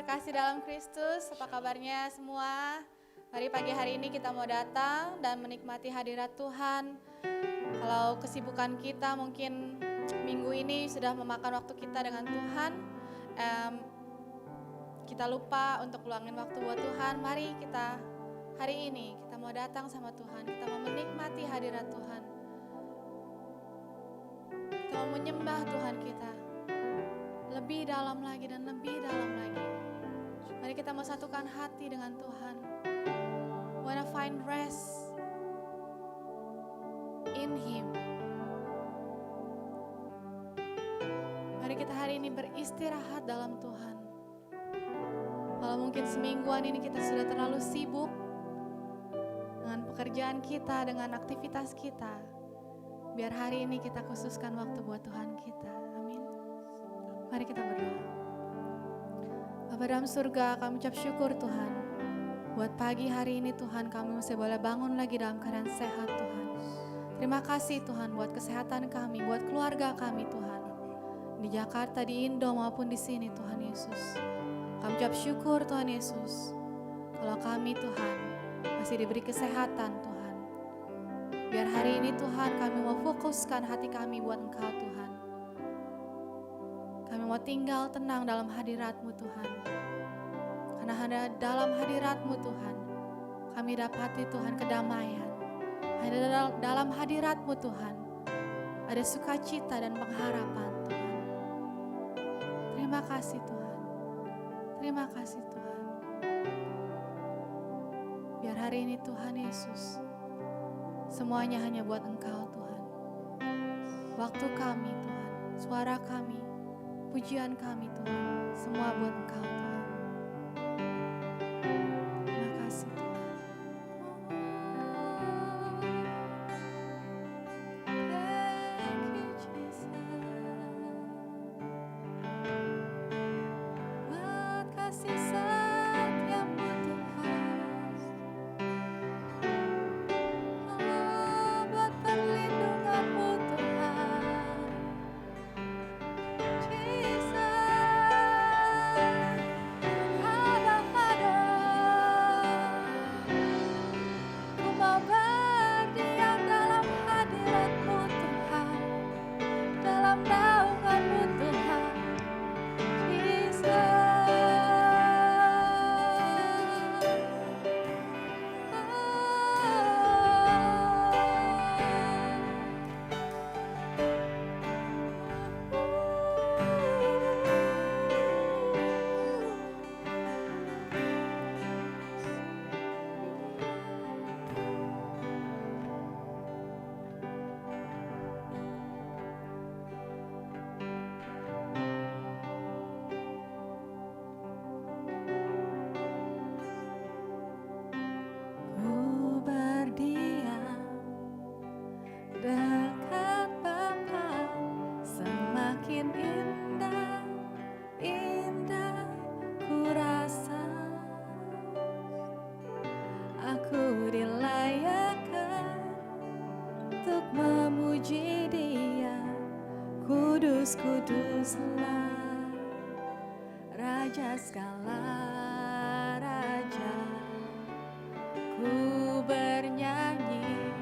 kasih dalam Kristus, apa kabarnya semua? Mari pagi hari ini kita mau datang dan menikmati hadirat Tuhan. Kalau kesibukan kita mungkin minggu ini sudah memakan waktu kita dengan Tuhan, kita lupa untuk luangin waktu buat Tuhan. Mari kita hari ini kita mau datang sama Tuhan, kita mau menikmati hadirat Tuhan. Kita mau menyembah Tuhan kita lebih dalam lagi dan lebih dalam lagi. Mari kita mau satukan hati dengan Tuhan. Wanna find rest in Him. Mari kita hari ini beristirahat dalam Tuhan. Kalau mungkin semingguan ini kita sudah terlalu sibuk dengan pekerjaan kita, dengan aktivitas kita, biar hari ini kita khususkan waktu buat Tuhan kita. Amin. Mari kita berdoa. Bapa dalam surga, kami ucap syukur Tuhan. Buat pagi hari ini Tuhan, kami masih boleh bangun lagi dalam keadaan sehat Tuhan. Terima kasih Tuhan buat kesehatan kami, buat keluarga kami Tuhan. Di Jakarta, di Indo maupun di sini Tuhan Yesus. Kami ucap syukur Tuhan Yesus. Kalau kami Tuhan masih diberi kesehatan Tuhan. Biar hari ini Tuhan kami mau fokuskan hati kami buat Engkau Tuhan. Kami mau tinggal tenang dalam hadirat-Mu Tuhan. Karena hanya dalam hadirat-Mu Tuhan, kami dapati Tuhan kedamaian. Hanya dalam hadirat-Mu Tuhan, ada sukacita dan pengharapan Tuhan. Terima kasih Tuhan. Terima kasih Tuhan. Biar hari ini Tuhan Yesus, semuanya hanya buat Engkau Tuhan. Waktu kami Tuhan, suara kami, pujian kami Tuhan, semua buat Engkau Tuhan. Terima kasih Tuhan. Thank you Jesus. Buat kasih setiamu Tuhan. Oh, buat perlindunganmu Tuhan. Dekat Bapa semakin indah, indah ku rasa. Aku dilayakkan untuk memuji Dia. Kudus, kuduslah Raja segala raja. Ku bernyanyi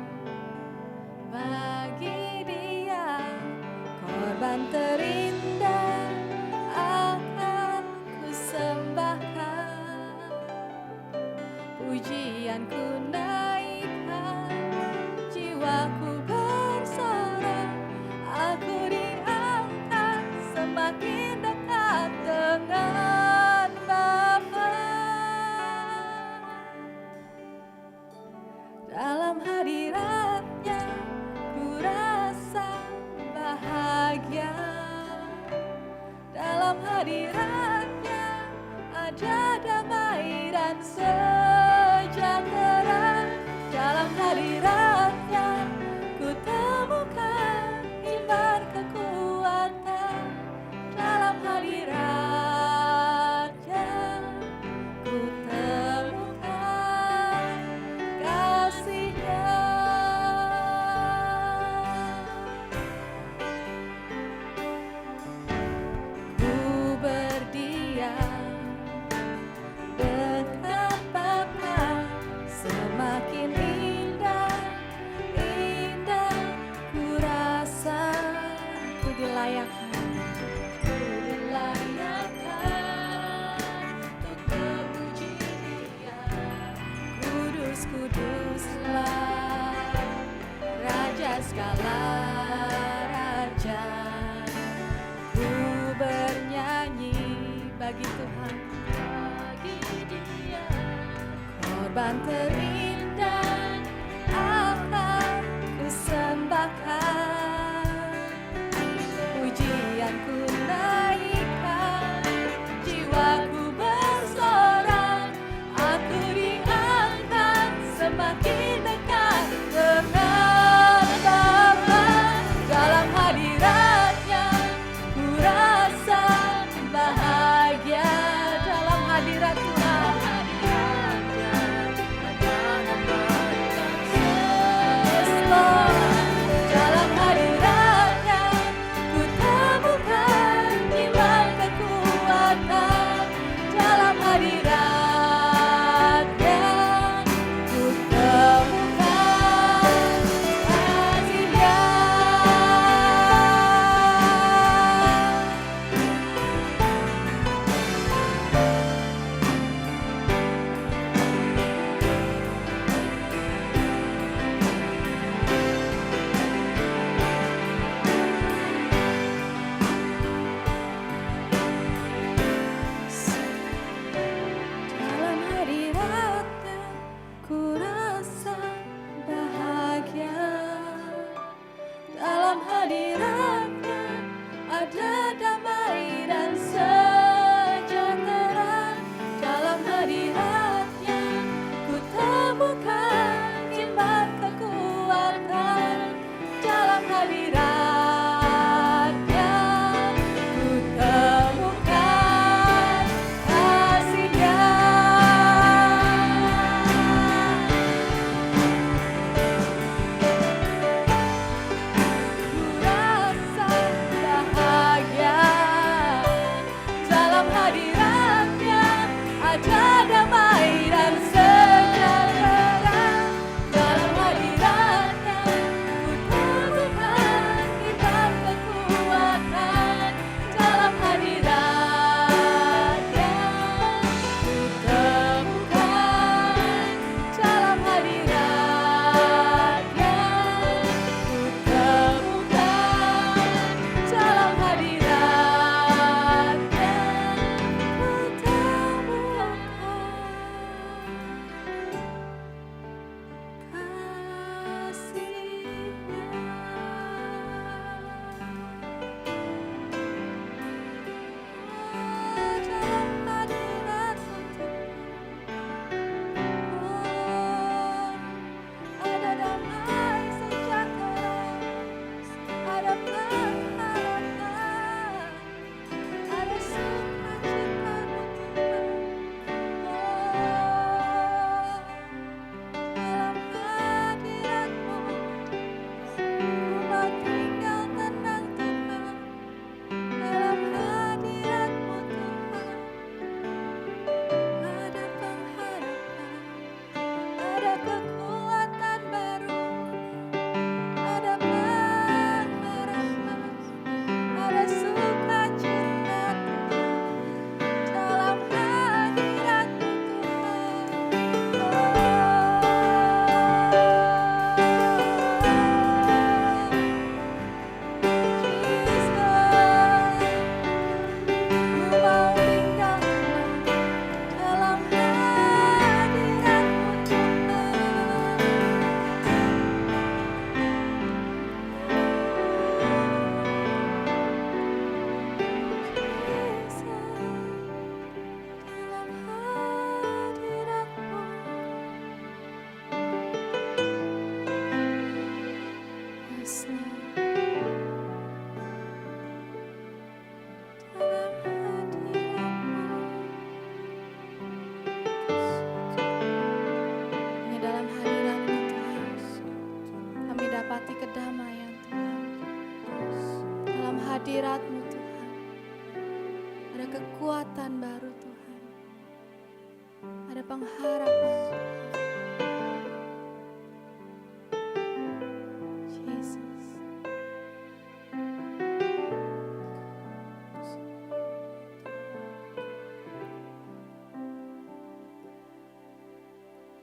bagi Dia, korban terindah akan ku sembahkan. Pujianku naikkan, jiwaku bersorak. Aku diangkat semakin dekat dengan Bapa. Dalam hadirat-Nya ku rasa bahagia. Dalam hadirat-Nya ada damai dan sejahtera. Dalam hadirat-Nya atas segala raja. Ku bernyanyi bagi Tuhan, bagi Dia, korban terindah akan ku sembahkan. Pujianku naikkan, jiwaku bersorak, aku diangkat semakin dekat dengan Bapa. Dalam hadiratnya ku rasa bahagia. Dalam hadirat Tuhan, dalam hadiratnya ku temukan iman kekuatan. Dalam hadiratnya ku temukan kasih-Nya. Dalam hadiratnya ku rasa bahagia. Dalam hadiratnya ada damai dan sejahtera. Dalam hadiratnya ku temukan iman kekuatan. Dalam hadiratnya ku temukan kasih-Nya. Ku rasa bahagia. Dalam hadiratnya ada damai dan sejahtera. Dalam hadiratnya ku temukan iman kekuatan. Dalam hadiratnya ku temukan. Dalam hadiratnya ku temukan. Dalam hadiratnya ku temukan ada damai sejahtera, ada pengharapan, ada sukacita-Mu Tuhan. Dalam hadirat-Mu ku mau tinggal tenang Tuhan. Dalam hadirat-Mu Tuhan ada pengharapan, ada kekuatan baru, ada pengharapan, ada sukacita Tuhan. Dalam hadirat-Mu Hanya dalam hadirat-Mu Tuhan, kami dapati kedamaian Tuhan. Dalam hadirat-Mu Tuhan, ada kekuatan baru Tuhan. Ada pengharapan Jesus.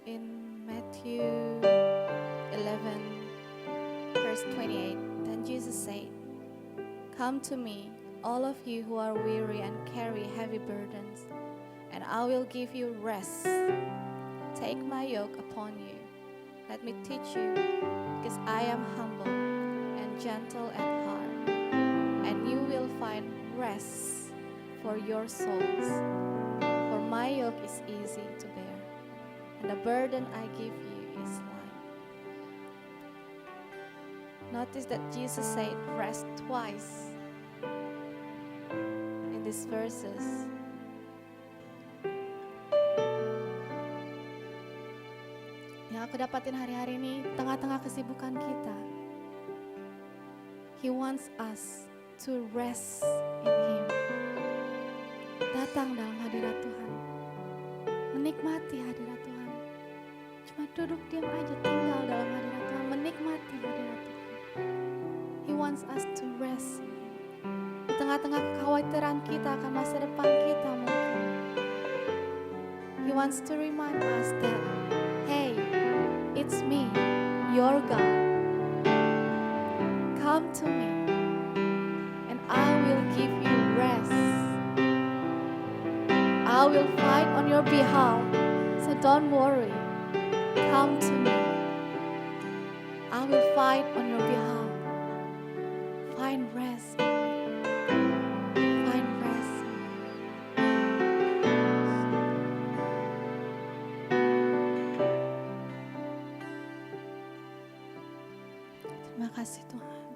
In Matthew 11 verse verse 28. Then Jesus said, "Come to me, all of you who are weary and carry heavy burdens, and I will give you rest. Take my yoke upon you. Let me teach you, because I am humble and gentle at heart, and you will find rest for your souls. For my yoke is easy to bear, and the burden I give you is light." Notice that Jesus said rest twice in these verses. Yang aku dapatin hari-hari ini, tengah-tengah kesibukan kita, He wants us to rest in Him. Datang dalam hadirat Tuhan, menikmati hadirat Tuhan. Cuma duduk diam aja, tinggal dalam hadirat Tuhan, menikmati hadirat Tuhan. He wants us to rest in Him. Di tengah-tengah kekhawatiran kita akan masa depan kita mungkin, He wants to remind us that, hey, it's me, your God. Come to me, and I will give you rest. I will fight on your behalf, so don't worry. Come to me. I will fight on your behalf. Find rest in me. Find rest in me. Terima kasih Tuhan.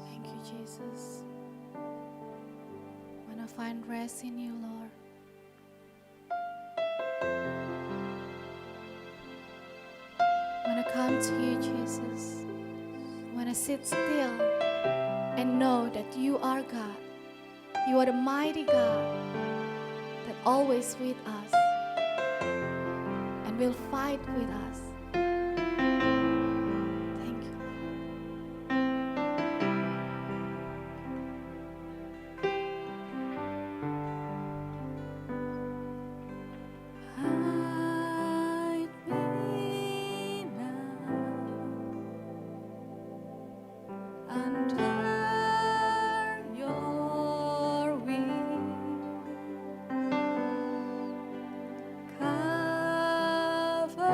Thank you Jesus. I want to find rest in you, Lord. I want to come to you, Jesus. I want to sit still and know that you are God. You are the mighty God that always with us and will fight with us. Thank you. Hide me now under your wings. Cover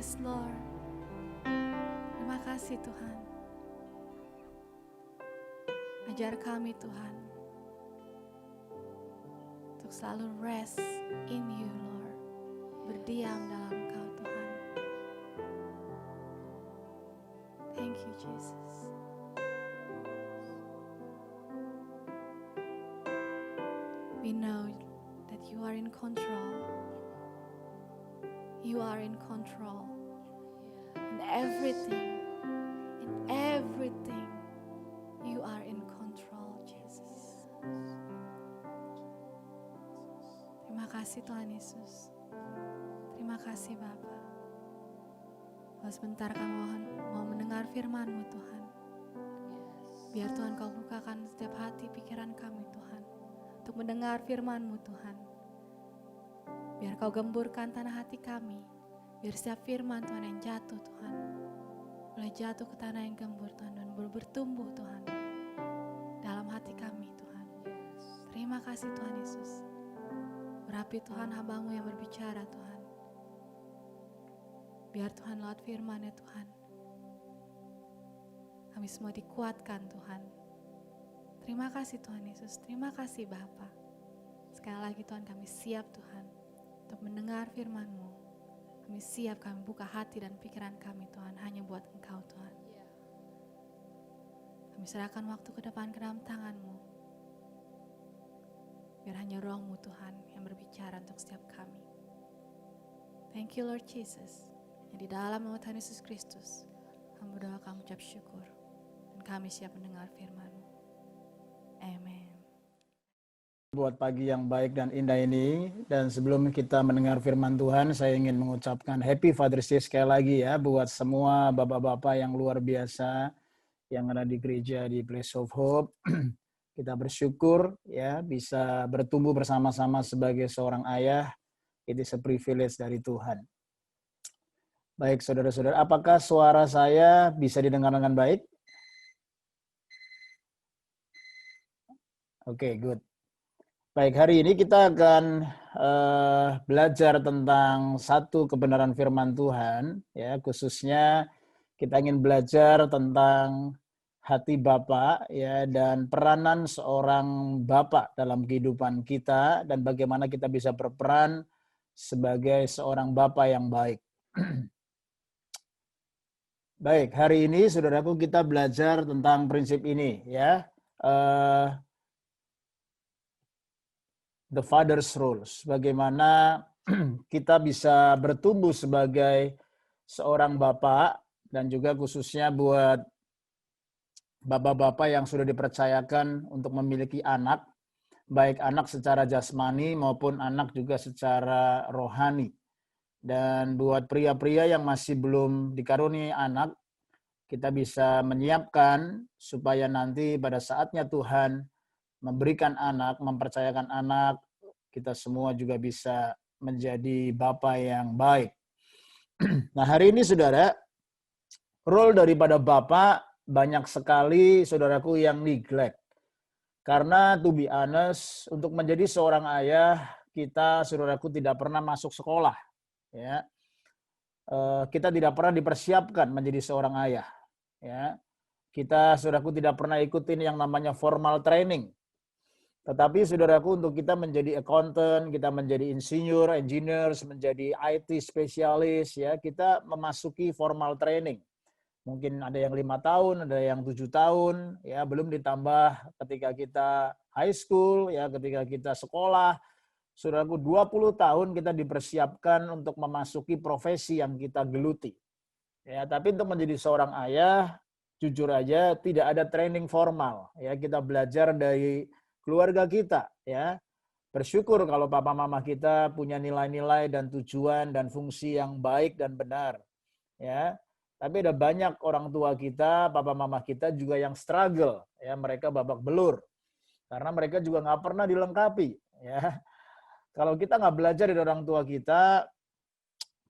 Yes, Lord. Terima kasih Tuhan. Ajar kami Tuhan untuk selalu rest in you, Lord. Berdiam dalam Kau Tuhan. Thank you, Jesus. We know that you are in control. You are in control. In everything, you are in control, Jesus. Terima kasih Tuhan Yesus. Terima kasih Bapa. Sebentar kami mau mendengar firman-Mu Tuhan. Biar Tuhan Kau bukakan setiap hati pikiran kami Tuhan. Untuk mendengar firman-Mu Tuhan. Biar Kau gemburkan tanah hati kami. Biar setiap firman Tuhan yang jatuh Tuhan. Boleh jatuh ke tanah yang gembur Tuhan. Dan bertumbuh Tuhan. Dalam hati kami Tuhan. Terima kasih Tuhan Yesus. Urapi Tuhan hamba-Mu yang berbicara Tuhan. Biar Tuhan lewat firman-Nya Tuhan. Kami semua dikuatkan Tuhan. Terima kasih Tuhan Yesus. Terima kasih Bapa. Sekali lagi Tuhan kami siap Tuhan. Untuk mendengar firman-Mu. Kami siap, kami buka hati dan pikiran kami Tuhan. Hanya buat Engkau Tuhan. Kami serahkan waktu ke depan ke dalam tangan-Mu. Biar hanya Roh-Mu Tuhan yang berbicara untuk setiap kami. Thank you Lord Jesus. Yang di dalam nama Tuhan Yesus Kristus. Kami berdoa, kami ucap syukur. Dan kami siap mendengar firman-Mu. Amen. Buat pagi yang baik dan indah ini, dan sebelum kita mendengar firman Tuhan, saya ingin mengucapkan Happy Father's Day sekali lagi ya buat semua bapak-bapak yang luar biasa yang ada di gereja di Place of Hope. Kita bersyukur ya bisa bertumbuh bersama-sama sebagai seorang ayah. It is a privilege dari Tuhan. Baik saudara-saudara, apakah suara saya bisa didengar dengan baik? Oke, good. Baik, hari ini kita akan belajar tentang satu kebenaran firman Tuhan, ya, khususnya kita ingin belajar tentang hati Bapa, ya, dan peranan seorang Bapa dalam kehidupan kita dan bagaimana kita bisa berperan sebagai seorang Bapa yang baik. Baik, hari ini saudaraku kita belajar tentang prinsip ini, ya. The Father's Rules, bagaimana kita bisa bertumbuh sebagai seorang bapak dan juga khususnya buat bapak-bapak yang sudah dipercayakan untuk memiliki anak, baik anak secara jasmani maupun anak juga secara rohani. Dan buat pria-pria yang masih belum dikaruniai anak, kita bisa menyiapkan supaya nanti pada saatnya Tuhan memberikan anak, mempercayakan anak, kita semua juga bisa menjadi bapa yang baik. Nah, hari ini saudara, role daripada bapa banyak sekali saudaraku yang neglect. Karena to be honest, untuk menjadi seorang ayah, kita saudaraku tidak pernah masuk sekolah. Ya, kita tidak pernah dipersiapkan menjadi seorang ayah. Ya, kita saudaraku tidak pernah ikutin yang namanya formal training. Tetapi saudaraku, untuk kita menjadi accountant, kita menjadi insinyur, engineers, menjadi IT spesialis, ya kita memasuki formal training. Mungkin ada yang 5 tahun, ada yang 7 tahun, ya belum ditambah ketika kita high school, ya ketika kita sekolah. Saudaraku, 20 tahun kita dipersiapkan untuk memasuki profesi yang kita geluti. Ya, tapi untuk menjadi seorang ayah, jujur aja tidak ada training formal. Ya, kita belajar dari keluarga kita, ya. Bersyukur kalau papa mama kita punya nilai-nilai dan tujuan dan fungsi yang baik dan benar, ya. Tapi ada banyak orang tua kita, papa mama kita juga yang struggle, ya. Mereka babak belur karena mereka juga nggak pernah dilengkapi, ya. Kalau kita nggak belajar dari orang tua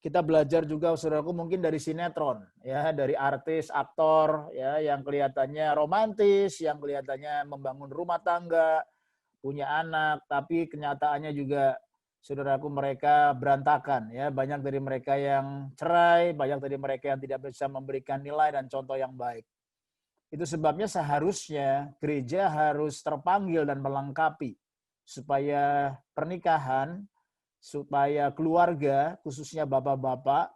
kita belajar juga, saudaraku, mungkin dari sinetron, ya, dari artis, aktor, ya, yang kelihatannya romantis, yang kelihatannya membangun rumah tangga, punya anak, tapi kenyataannya juga, saudaraku, mereka berantakan, ya. Banyak dari mereka yang cerai, banyak dari mereka yang tidak bisa memberikan nilai dan contoh yang baik. Itu sebabnya seharusnya gereja harus terpanggil dan melengkapi supaya pernikahan, supaya keluarga, khususnya bapak-bapak,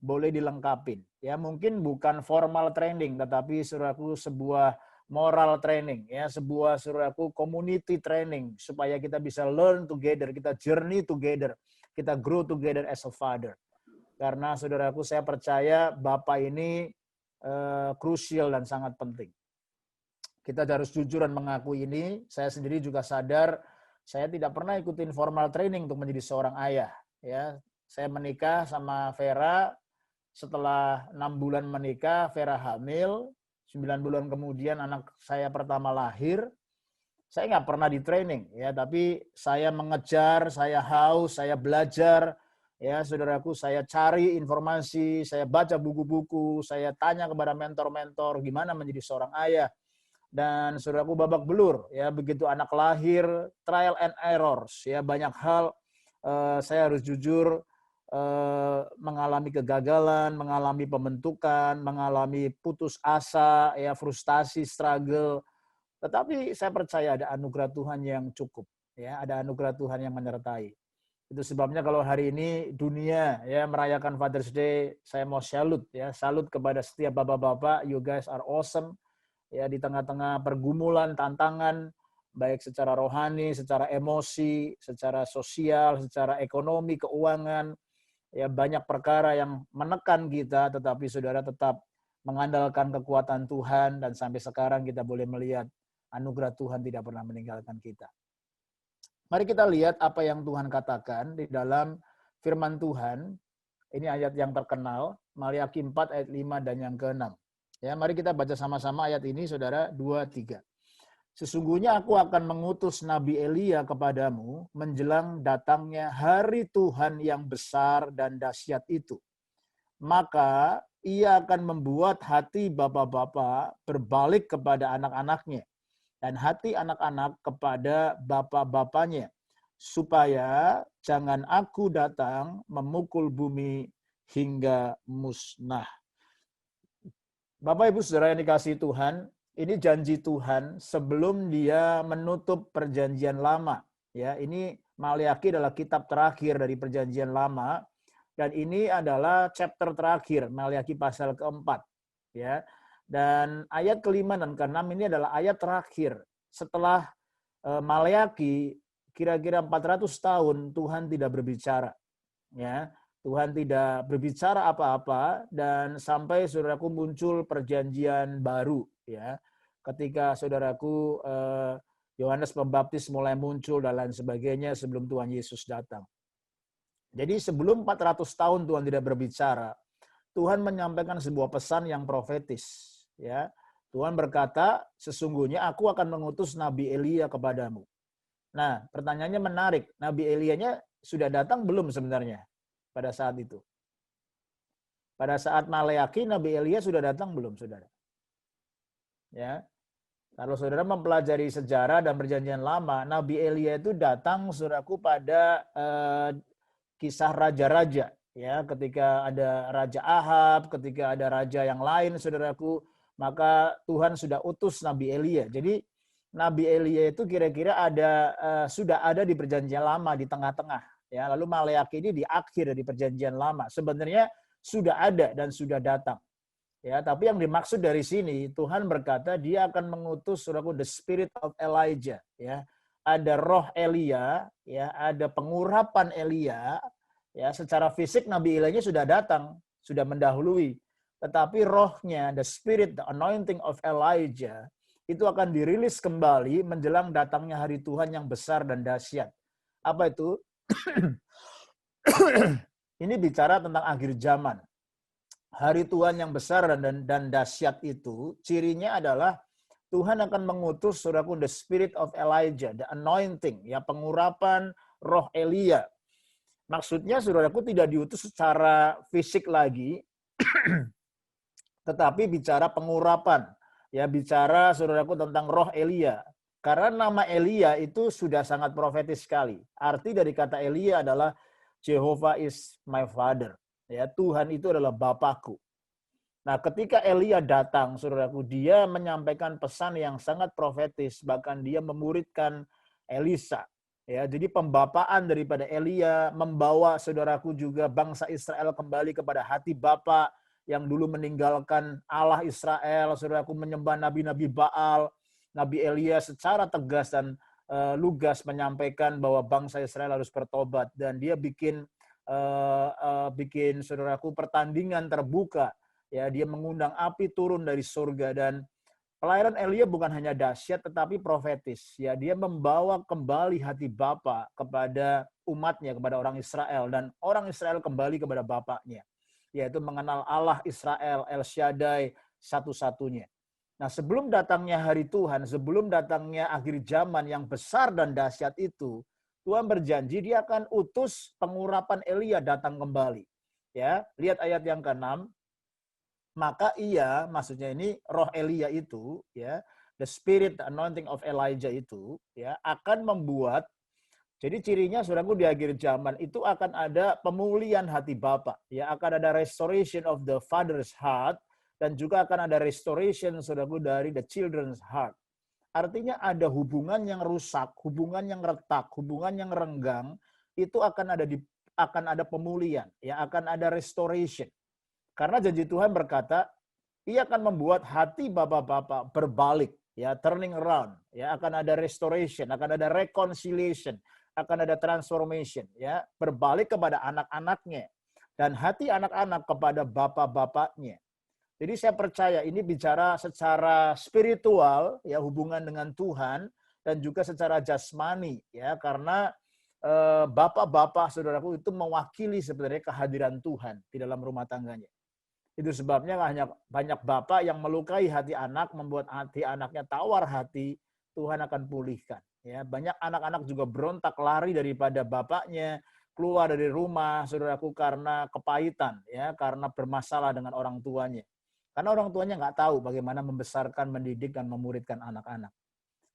boleh dilengkapin. Ya, mungkin bukan formal training, tetapi saudaraku sebuah moral training, ya, sebuah saudaraku community training, supaya kita bisa learn together, kita journey together, kita grow together as a father. Karena saudaraku, saya percaya bapak ini krusial dan sangat penting. Kita harus jujur dan mengakui ini. Saya sendiri juga sadar saya tidak pernah ikutin formal training untuk menjadi seorang ayah. Ya, saya menikah sama Vera. Setelah 6 bulan menikah, Vera hamil. 9 bulan kemudian anak saya pertama lahir. Saya nggak pernah di training, ya, tapi saya mengejar, saya haus, saya belajar. Ya, saudaraku, saya cari informasi, saya baca buku-buku, saya tanya kepada mentor-mentor gimana menjadi seorang ayah. Dan saudaraku, babak belur, ya, begitu anak lahir, trial and errors, ya, banyak hal saya harus jujur mengalami kegagalan, mengalami pembentukan, mengalami putus asa, ya, frustasi, struggle. Tetapi saya percaya ada anugerah Tuhan yang cukup, ya, ada anugerah Tuhan yang menyertai. Itu sebabnya kalau hari ini dunia, ya, merayakan Father's Day, saya mau salut, ya, salut kepada setiap bapak-bapak. You guys are awesome. Ya, di tengah-tengah pergumulan, tantangan, baik secara rohani, secara emosi, secara sosial, secara ekonomi, keuangan, ya, banyak perkara yang menekan kita, tetapi saudara tetap mengandalkan kekuatan Tuhan, dan sampai sekarang kita boleh melihat anugerah Tuhan tidak pernah meninggalkan kita. Mari kita lihat apa yang Tuhan katakan di dalam firman Tuhan. Ini ayat yang terkenal, Maliaki 4 ayat 5 dan yang ke-6. Ya, mari kita baca sama-sama ayat ini, saudara, 2, 3. Sesungguhnya aku akan mengutus Nabi Elia kepadamu menjelang datangnya hari Tuhan yang besar dan dahsyat itu. Maka ia akan membuat hati bapak-bapak berbalik kepada anak-anaknya, dan hati anak-anak kepada bapak-bapaknya, supaya jangan aku datang memukul bumi hingga musnah. Bapak Ibu Saudara yang dikasihi Tuhan, ini janji Tuhan sebelum dia menutup perjanjian lama. Ya, ini Maliaki adalah kitab terakhir dari perjanjian lama, dan ini adalah chapter terakhir, Maliaki pasal keempat. Ya, dan ayat kelima dan keenam ini adalah ayat terakhir. Setelah Maliaki, kira-kira 400 tahun Tuhan tidak berbicara. Ya, Tuhan tidak berbicara apa-apa, dan sampai saudaraku muncul perjanjian baru. Ya, ketika saudaraku Yohanes Pembaptis mulai muncul dan lain sebagainya sebelum Tuhan Yesus datang. Jadi sebelum 400 tahun Tuhan tidak berbicara, Tuhan menyampaikan sebuah pesan yang profetis. Ya, Tuhan berkata, sesungguhnya aku akan mengutus Nabi Elia kepadamu. Nah, pertanyaannya menarik. Nabi Elianya sudah datang belum sebenarnya pada saat itu? Pada saat Maleaki, Nabi Elia sudah datang belum, saudara? Ya, kalau saudara mempelajari sejarah dan perjanjian lama, Nabi Elia itu datang, saudaraku, pada kisah raja-raja. Ya, ketika ada Raja Ahab, ketika ada raja yang lain, saudaraku, maka Tuhan sudah utus Nabi Elia. Jadi Nabi Elia itu kira-kira sudah ada di perjanjian lama di tengah-tengah. Ya, lalu Maleaki ini di akhir dari perjanjian lama. Sebenarnya sudah ada dan sudah datang. Ya, tapi yang dimaksud dari sini Tuhan berkata dia akan mengutus saudaraku the spirit of Elijah, ya. Ada roh Elia, ya, ada pengurapan Elia, ya, secara fisik Nabi Elia sudah datang, sudah mendahului. Tetapi rohnya, the spirit, the anointing of Elijah itu akan dirilis kembali menjelang datangnya hari Tuhan yang besar dan dahsyat. Apa itu? Ini bicara tentang akhir zaman. Hari Tuhan yang besar dan dahsyat itu, cirinya adalah Tuhan akan mengutus saudaraku the spirit of Elijah, the anointing, ya, pengurapan roh Elia. Maksudnya saudaraku tidak diutus secara fisik lagi, tetapi bicara pengurapan, ya, bicara saudaraku tentang roh Elia. Karena nama Elia itu sudah sangat profetis sekali. Arti dari kata Elia adalah Jehovah is my father. Ya, Tuhan itu adalah Bapakku. Nah, ketika Elia datang, saudaraku, dia menyampaikan pesan yang sangat profetis, bahkan dia memuridkan Elisa. Ya, jadi pembapaan daripada Elia membawa saudaraku juga bangsa Israel kembali kepada hati Bapa yang dulu meninggalkan Allah Israel, saudaraku, menyembah nabi-nabi Baal. Nabi Elia secara tegas dan lugas menyampaikan bahwa bangsa Israel harus bertobat, dan dia bikin saudaraku pertandingan terbuka. Ya, dia mengundang api turun dari surga, dan pelayanan Elia bukan hanya dahsyat tetapi profetis. Ya, dia membawa kembali hati Bapa kepada umatnya, kepada orang Israel, dan orang Israel kembali kepada Bapaknya, yaitu mengenal Allah Israel, El Shaddai, satu-satunya. Nah, sebelum datangnya hari Tuhan, sebelum datangnya akhir zaman yang besar dan dahsyat itu, Tuhan berjanji dia akan utus pengurapan Elia datang kembali. Ya, lihat ayat yang ke-6. Maka ia, maksudnya ini roh Elia itu, ya, the spirit, the anointing of Elijah itu, ya, akan membuat. Jadi cirinya, saudaraku, di akhir zaman itu akan ada pemulihan hati Bapa, ya, akan ada restoration of the father's heart, dan juga akan ada restoration, saudaraku, dari the children's heart. Artinya ada hubungan yang rusak, hubungan yang retak, hubungan yang renggang, itu akan ada pemulihan, ya, akan ada restoration. Karena janji Tuhan berkata, ia akan membuat hati bapak-bapak berbalik, ya, turning around, ya, akan ada restoration, akan ada reconciliation, akan ada transformation, ya, berbalik kepada anak-anaknya, dan hati anak-anak kepada bapak-bapaknya. Jadi saya percaya ini bicara secara spiritual, ya, hubungan dengan Tuhan, dan juga secara jasmani, ya, karena bapak-bapak, saudaraku, itu mewakili sebenarnya kehadiran Tuhan di dalam rumah tangganya. Itu sebabnya banyak bapak yang melukai hati anak, membuat hati anaknya tawar hati, Tuhan akan pulihkan. Ya, banyak anak-anak juga berontak lari daripada bapaknya, keluar dari rumah, saudaraku, karena kepahitan, ya, karena bermasalah dengan orang tuanya. Karena orang tuanya nggak tahu bagaimana membesarkan, mendidik, dan memuridkan anak-anak.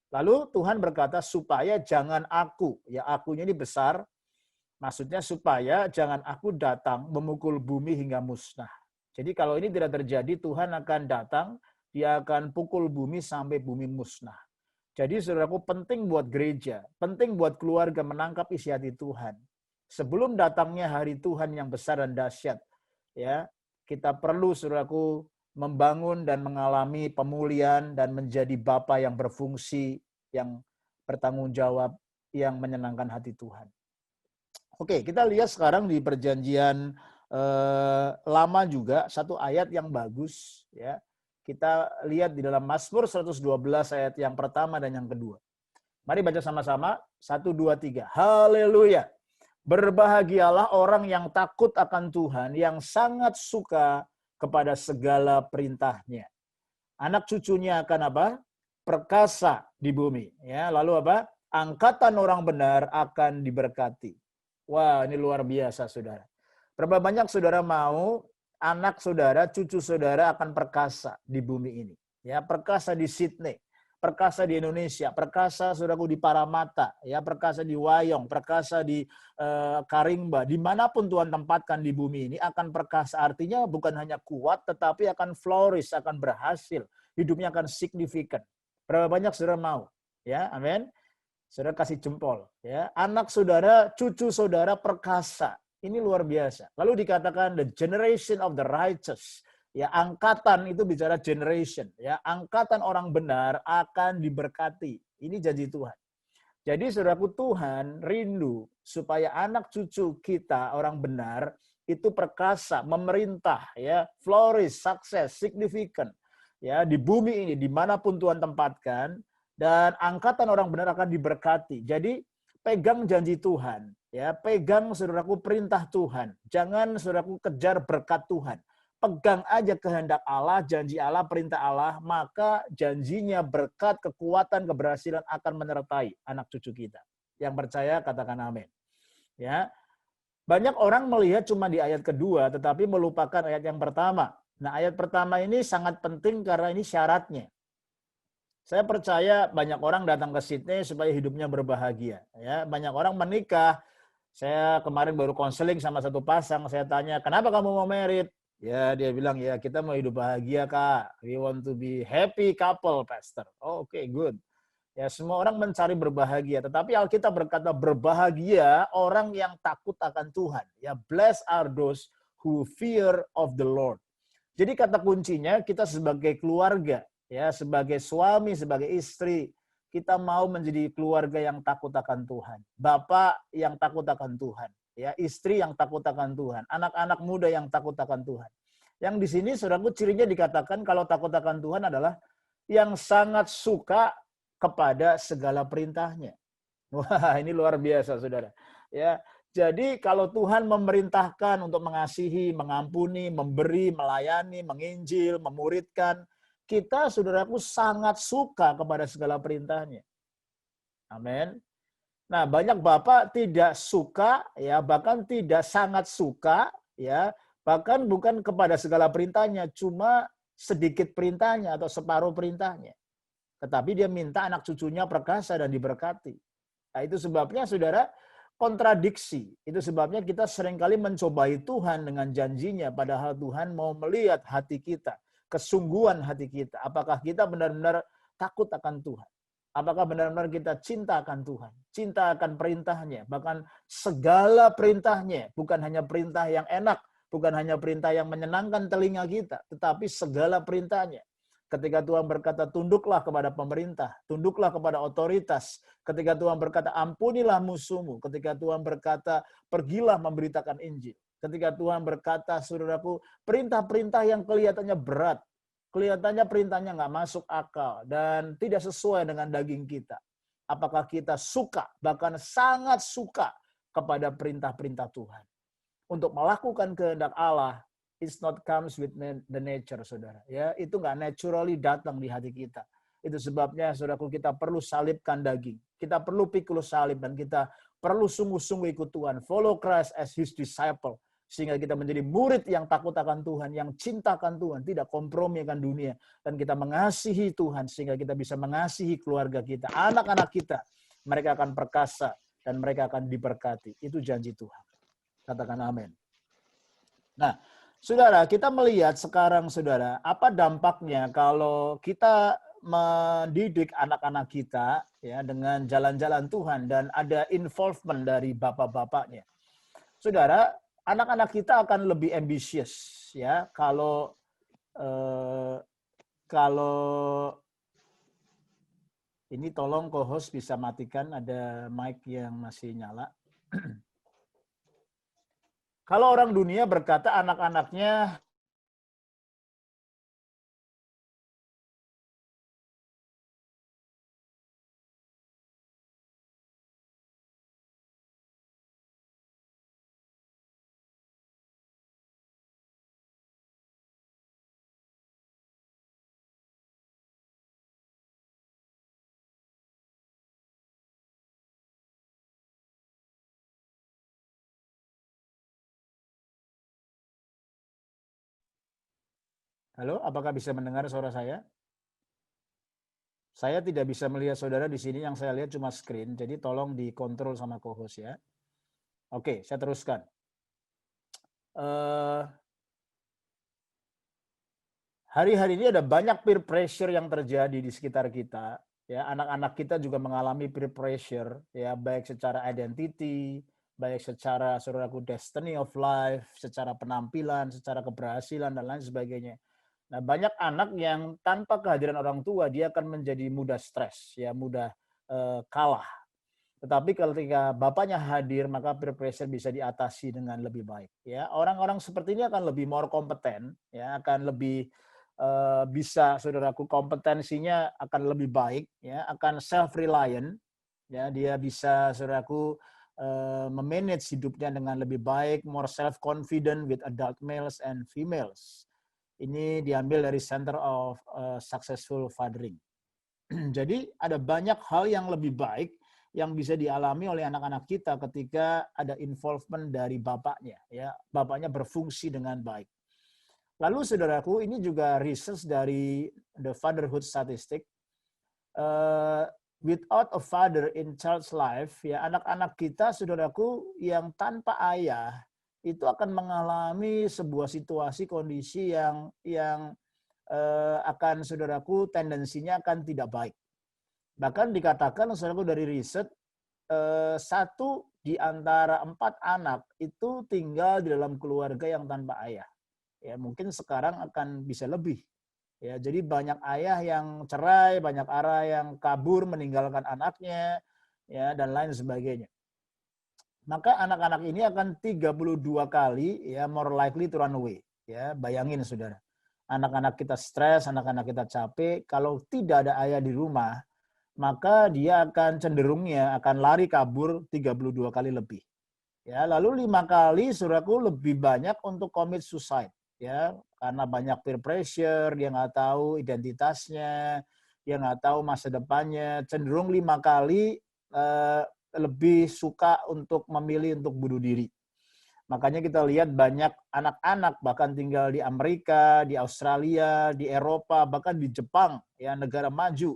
Lalu Tuhan berkata, supaya jangan aku, ya, akunya ini besar, maksudnya supaya jangan aku datang memukul bumi hingga musnah. Jadi kalau ini tidak terjadi, Tuhan akan datang, dia akan pukul bumi sampai bumi musnah. Jadi saudaraku, penting buat gereja, penting buat keluarga menangkap isi hati Tuhan. Sebelum datangnya hari Tuhan yang besar dan dahsyat, ya, kita perlu, saudaraku, membangun dan mengalami pemulihan dan menjadi bapa yang berfungsi, yang bertanggung jawab, yang menyenangkan hati Tuhan. Oke, kita lihat sekarang di perjanjian lama juga satu ayat yang bagus, ya. Kita lihat di dalam Mazmur 112 ayat yang pertama dan yang kedua. Mari baca sama-sama. 1, 2, 3. Haleluya. Berbahagialah orang yang takut akan Tuhan, yang sangat suka kepada segala perintahnya. Anak cucunya akan apa? Perkasa di bumi. Ya, lalu apa? angkatan orang benar akan diberkati. Wah, ini luar biasa, saudara. Berapa banyak saudara mau anak saudara, cucu saudara akan perkasa di bumi ini? Ya, perkasa di Sydney, perkasa di Indonesia, perkasa saudaraku di Paramata, ya, perkasa di Wayong, perkasa di Karingba, dimanapun Tuhan tempatkan di bumi ini akan perkasa. Artinya bukan hanya kuat, tetapi akan flourish, akan berhasil, hidupnya akan signifikan. Berapa banyak saudara mau? Ya, amin. Saudara kasih jempol, ya. Anak saudara, cucu saudara perkasa. Ini luar biasa. Lalu dikatakan the generation of the righteous. Ya, angkatan itu bicara generation, ya. Angkatan orang benar akan diberkati. Ini janji Tuhan. Jadi saudaraku, Tuhan rindu supaya anak cucu kita orang benar itu perkasa, memerintah, ya, flourish, sukses, significant, ya, di bumi ini dimanapun Tuhan tempatkan. Dan angkatan orang benar akan diberkati. Jadi pegang janji Tuhan, ya, pegang saudaraku perintah Tuhan. Jangan saudaraku kejar berkat Tuhan. Pegang aja kehendak Allah, janji Allah, perintah Allah, maka janjinya berkat, kekuatan, keberhasilan akan menyertai anak cucu kita. Yang percaya katakan amin. Ya. Banyak orang melihat cuma di ayat kedua tetapi melupakan ayat yang pertama. Nah, ayat pertama ini sangat penting karena ini syaratnya. Saya percaya banyak orang datang ke Sydney supaya hidupnya berbahagia. Ya, banyak orang menikah. Saya kemarin baru konseling sama satu pasang. Saya tanya, kenapa kamu mau merit? Ya, dia bilang, ya kita mau hidup bahagia, Kak. We want to be happy couple, Pastor. Oh, oke, good. Ya, semua orang mencari berbahagia. Tetapi Alkitab berkata, berbahagia orang yang takut akan Tuhan. Ya, blessed are those who fear of the Lord. Jadi kata kuncinya, kita sebagai keluarga, ya, sebagai suami, sebagai istri, kita mau menjadi keluarga yang takut akan Tuhan. Bapak yang takut akan Tuhan, ya, istri yang takut akan Tuhan, anak-anak muda yang takut akan Tuhan. Yang di sini saudaraku cirinya dikatakan kalau takut akan Tuhan adalah yang sangat suka kepada segala perintahnya. Wah, ini luar biasa, saudara. Ya, jadi kalau Tuhan memerintahkan untuk mengasihi, mengampuni, memberi, melayani, menginjil, memuridkan, kita, saudaraku, sangat suka kepada segala perintahnya. Amin. Nah, banyak bapak tidak suka, ya, bahkan tidak sangat suka, ya, bahkan bukan kepada segala perintahnya, cuma sedikit perintahnya atau separuh perintahnya. Tetapi dia minta anak cucunya perkasa dan diberkati. Nah, itu sebabnya, saudara, kontradiksi. Itu sebabnya kita seringkali mencobai Tuhan dengan janjinya, padahal Tuhan mau melihat hati kita, kesungguhan hati kita. Apakah kita benar-benar takut akan Tuhan? Apakah benar-benar kita cinta akan Tuhan? Cinta akan perintahnya, bahkan segala perintahnya. Bukan hanya perintah yang enak, bukan hanya perintah yang menyenangkan telinga kita, tetapi segala perintahnya. Ketika Tuhan berkata, tunduklah kepada pemerintah, tunduklah kepada otoritas. Ketika Tuhan berkata, ampunilah musuhmu. Ketika Tuhan berkata, pergilah memberitakan Injil. Ketika Tuhan berkata, saudaraku, perintah-perintah yang kelihatannya berat, kelihatannya perintahnya nggak masuk akal, dan tidak sesuai dengan daging kita. Apakah kita suka, bahkan sangat suka kepada perintah-perintah Tuhan? Untuk melakukan kehendak Allah, it's not comes with the nature, saudara. Ya, itu nggak naturally datang di hati kita. Itu sebabnya, saudaraku, kita perlu salibkan daging. Kita perlu pikul salib dan kita perlu sungguh-sungguh ikut Tuhan. Follow Christ as His disciple. Sehingga kita menjadi murid yang takut akan Tuhan, yang cinta akan Tuhan, tidak kompromi akan dunia. Dan kita mengasihi Tuhan sehingga kita bisa mengasihi keluarga kita, anak-anak kita. Mereka akan perkasa dan mereka akan diberkati. Itu janji Tuhan. Katakan amin. Nah, saudara, kita melihat sekarang, saudara, apa dampaknya kalau kita mendidik anak-anak kita, ya, dengan jalan-jalan Tuhan dan ada involvement dari bapak-bapaknya. Saudara, anak-anak kita akan lebih ambisius, ya, kalau ini tolong co-host bisa matikan, ada mic yang masih nyala. Kalau orang dunia berkata anak-anaknya Halo, apakah bisa mendengar suara saya? Saya tidak bisa melihat saudara di sini, yang saya lihat cuma screen, jadi tolong dikontrol sama co-host ya. Oke, saya teruskan. Hari-hari ini ada banyak peer pressure yang terjadi di sekitar kita. Ya, anak-anak kita juga mengalami peer pressure, ya, baik secara identity, baik secara saudaraku destiny of life, secara penampilan, secara keberhasilan dan lain sebagainya. Nah, banyak anak yang tanpa kehadiran orang tua dia akan menjadi mudah stres, ya, mudah kalah. Tetapi ketika bapaknya hadir, maka peer pressure bisa diatasi dengan lebih baik. Ya, orang-orang seperti ini akan lebih more kompeten, ya, akan lebih bisa saudaraku kompetensinya akan lebih baik, ya, akan self reliant, ya, dia bisa saudaraku memanage hidupnya dengan lebih baik, more self confident with adult males and females. Ini diambil dari Center of Successful Fathering. Jadi ada banyak hal yang lebih baik yang bisa dialami oleh anak-anak kita ketika ada involvement dari bapaknya, ya, bapaknya berfungsi dengan baik. Lalu saudaraku, ini juga research dari The Fatherhood Statistic. Without a father in child's life, ya, anak-anak kita, saudaraku, yang tanpa ayah itu akan mengalami sebuah situasi kondisi yang akan saudaraku tendensinya akan tidak baik. Bahkan dikatakan saudaraku dari riset, 1 di antara 4 anak itu tinggal di dalam keluarga yang tanpa ayah. Ya, mungkin sekarang akan bisa lebih. Ya, jadi banyak ayah yang cerai, banyak ayah yang kabur meninggalkan anaknya, ya, dan lain sebagainya. Maka anak-anak ini akan 32 kali, ya, more likely to run away. Ya, bayangin saudara. Anak-anak kita stres, anak-anak kita capek, kalau tidak ada ayah di rumah, maka dia akan cenderungnya akan lari kabur 32 kali lebih. Ya, lalu 5 kali saudaraku lebih banyak untuk commit suicide, ya, karena banyak peer pressure, dia nggak tahu identitasnya, dia nggak tahu masa depannya, cenderung 5 kali lebih suka untuk memilih untuk bunuh diri. Makanya kita lihat banyak anak-anak bahkan tinggal di Amerika, di Australia, di Eropa, bahkan di Jepang, ya, negara maju.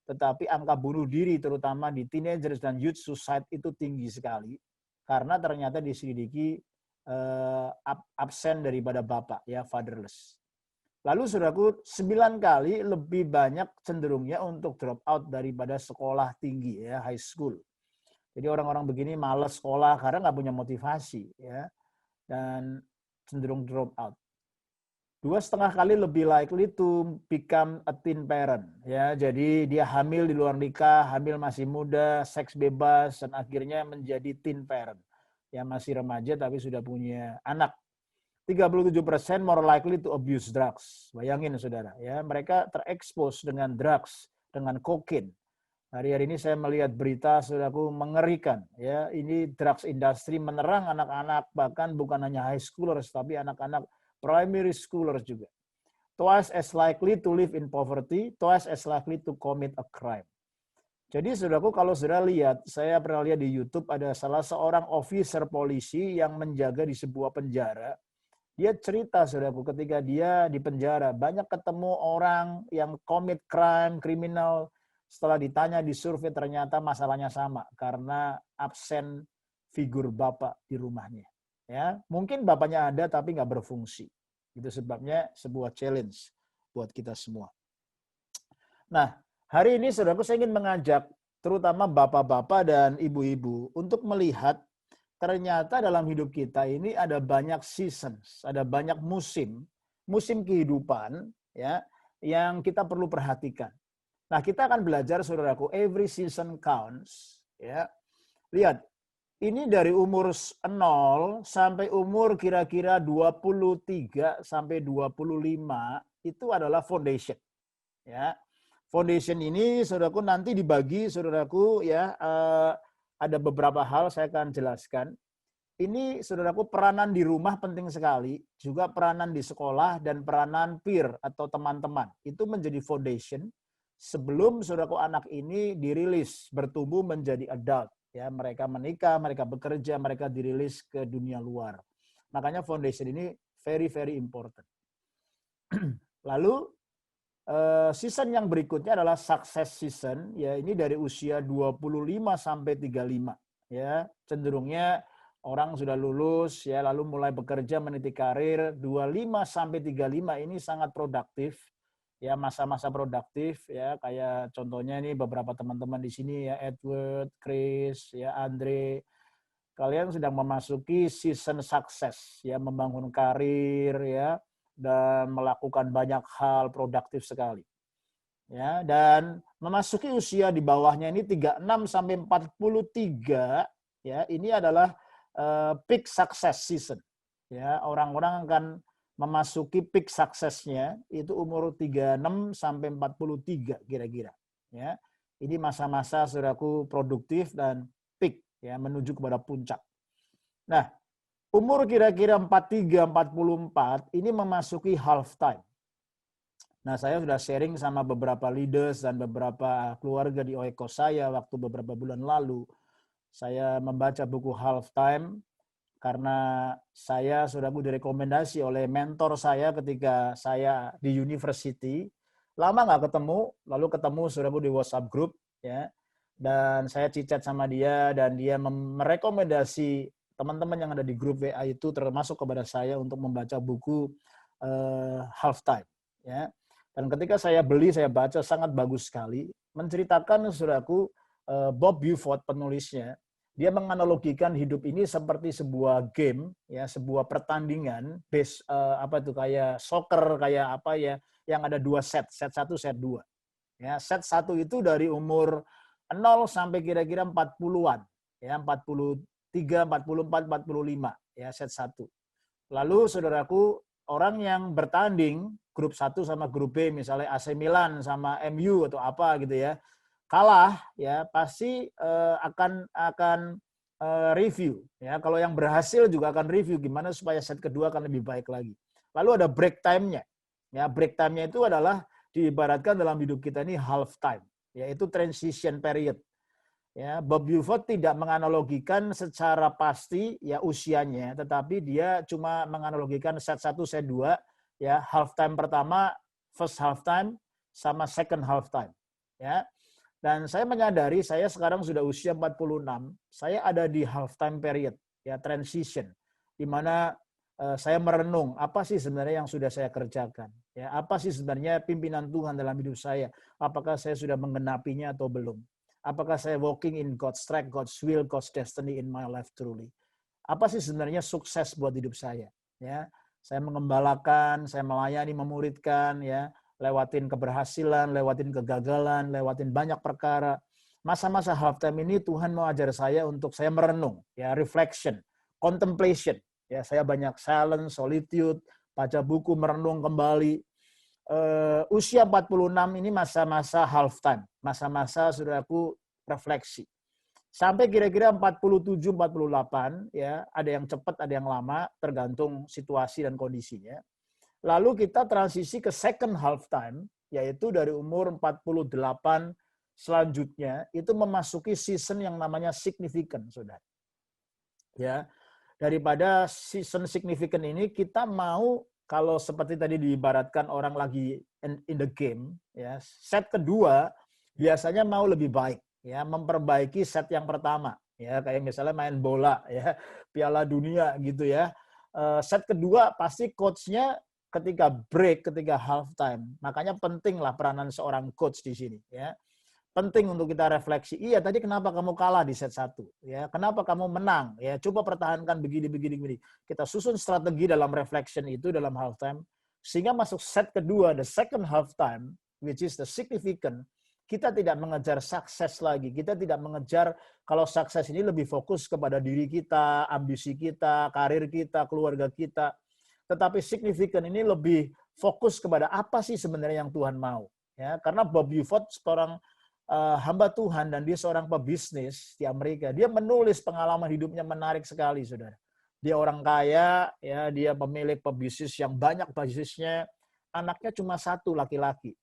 Tetapi angka bunuh diri terutama di teenagers dan youth suicide itu tinggi sekali karena ternyata diselidiki absen daripada bapak, ya, fatherless. Lalu saudaraku, 9 kali lebih banyak cenderungnya untuk drop out daripada sekolah tinggi, ya, high school. Jadi orang-orang begini malas sekolah karena nggak punya motivasi, ya, dan cenderung drop out. 2,5 kali lebih likely to become a teen parent, ya. Jadi dia hamil di luar nikah, hamil masih muda, seks bebas, dan akhirnya menjadi teen parent. Ya, masih remaja tapi sudah punya anak. 37% more likely to abuse drugs. Bayangin saudara, ya, mereka terekspos dengan drugs, dengan kokain. Hari-hari ini saya melihat berita, saudaraku, mengerikan. Ya, ini drugs industry menerang anak-anak, bahkan bukan hanya high schoolers, tapi anak-anak primary schoolers juga. Twice as likely to live in poverty, twice as likely to commit a crime. Jadi saudaraku, kalau saudara lihat, saya pernah lihat di YouTube ada salah seorang officer polisi yang menjaga di sebuah penjara. Dia cerita, saudaraku, ketika dia di penjara, banyak ketemu orang yang commit crime, kriminal. Setelah ditanya di survei ternyata masalahnya sama karena absen figur bapak di rumahnya. Ya, mungkin bapaknya ada tapi nggak berfungsi. Itu sebabnya sebuah challenge buat kita semua. Nah, hari ini saudaraku saya ingin mengajak terutama bapak-bapak dan ibu-ibu untuk melihat ternyata dalam hidup kita ini ada banyak seasons, ada banyak musim, musim kehidupan, ya, yang kita perlu perhatikan. Nah, kita akan belajar saudaraku, every season counts, ya. Lihat, ini dari umur 0 sampai umur kira-kira 23 sampai 25 itu adalah foundation, ya. Foundation ini saudaraku nanti dibagi saudaraku, ya, ada beberapa hal saya akan jelaskan. Ini saudaraku peranan di rumah penting sekali, juga peranan di sekolah dan peranan peer atau teman-teman. Itu menjadi foundation sebelum saudaraku anak ini dirilis bertumbuh menjadi adult. Ya, mereka menikah, mereka bekerja, mereka dirilis ke dunia luar. Makanya foundation ini very very important. Lalu season yang berikutnya adalah success season, ya ini dari usia 25 sampai 35. Ya, cenderungnya orang sudah lulus ya lalu mulai bekerja meniti karir 25 sampai 35 ini sangat produktif. Ya, masa-masa produktif ya kayak contohnya ini beberapa teman-teman di sini ya Edward, Chris, ya Andre. Kalian sedang memasuki season sukses ya membangun karir ya dan melakukan banyak hal produktif sekali. Ya, dan memasuki usia di bawahnya ini 36 sampai 43 ya, ini adalah peak success season. Ya, orang-orang akan memasuki peak suksesnya itu umur 36 sampai 43 kira-kira. Ya. Ini masa-masa saudaraku produktif dan peak ya menuju kepada puncak. Nah, umur kira-kira 43 44 ini memasuki half time. Nah, saya sudah sharing sama beberapa leaders dan beberapa keluarga di Oikos saya waktu beberapa bulan lalu. Saya membaca buku Half Time karena saya sudah direkomendasi oleh mentor saya ketika saya di university. Lama nggak ketemu, lalu ketemu saudaraku di WhatsApp group ya. Dan saya cicat sama dia dan dia merekomendasi teman-teman yang ada di grup WA itu termasuk kepada saya untuk membaca buku Half Time ya. Dan ketika saya beli, saya baca sangat bagus sekali. Menceritakan saudaraku Bob Buford penulisnya, dia menganalogikan hidup ini seperti sebuah game, ya sebuah pertandingan, apa itu kayak soccer kayak apa ya, yang ada 2 set 1, set 2. Ya, set 1 itu dari umur 0 sampai kira-kira 40-an, ya 43, 44, 45, ya set 1. Lalu saudaraku orang yang bertanding grup 1 sama grup B misalnya AC Milan sama MU atau apa gitu ya. Kalah ya pasti akan review ya. Kalau yang berhasil juga akan review gimana supaya set kedua akan lebih baik lagi. Lalu ada break time-nya. Ya, break time-nya itu adalah diibaratkan dalam hidup kita ini half time, yaitu transition period. Ya, Bob Buford tidak menganalogikan secara pasti ya usianya, tetapi dia cuma menganalogikan set 1, set 2, ya half time pertama, first half time, sama second half time. Ya. Dan saya menyadari saya sekarang sudah usia 46, saya ada di half time period, ya transition, di mana saya merenung apa sih sebenarnya yang sudah saya kerjakan, ya apa sih sebenarnya pimpinan Tuhan dalam hidup saya, apakah saya sudah menggenapinya atau belum. Apakah saya walking in God's track, God's will, God's destiny in my life truly? Apa sih sebenarnya sukses buat hidup saya? Ya, saya mengembalakan, saya melayani, memuridkan, ya, lewatin keberhasilan, lewatin kegagalan, lewatin banyak perkara. Masa-masa half time ini Tuhan mau ajar saya untuk saya merenung, ya, reflection, contemplation. Ya, saya banyak silence, solitude, baca buku, merenung kembali. Usia 46 ini masa-masa half time, masa-masa saudaraku refleksi. Sampai kira-kira 47, 48, ya, ada yang cepat, ada yang lama, tergantung situasi dan kondisinya. Lalu kita transisi ke second half time, yaitu dari umur 48 selanjutnya, itu memasuki season yang namanya significant, saudara. Ya, daripada season significant ini, kita mau kalau seperti tadi diibaratkan orang lagi in the game, ya set kedua biasanya mau lebih baik, ya memperbaiki set yang pertama, ya kayak misalnya main bola, ya Piala Dunia gitu ya. Set kedua pasti coachnya ketika break, ketika half time, makanya pentinglah peranan seorang coach di sini, ya. Penting untuk kita refleksi. Iya, tadi kenapa kamu kalah di set 1? Ya, kenapa kamu menang? Ya, coba pertahankan begini. Kita susun strategi dalam reflection itu dalam half time sehingga masuk set kedua, the second half time, which is the significant. Kita tidak mengejar sukses lagi. Kita tidak mengejar kalau sukses ini lebih fokus kepada diri kita, ambisi kita, karir kita, keluarga kita. Tetapi significant ini lebih fokus kepada apa sih sebenarnya yang Tuhan mau. Ya, karena Bob Buford seorang hamba Tuhan dan dia seorang pebisnis di Amerika. Dia menulis pengalaman hidupnya menarik sekali, saudara. Dia orang kaya, ya, dia pemilik pebisnis yang banyak bisnisnya. Anaknya cuma 1 laki-laki.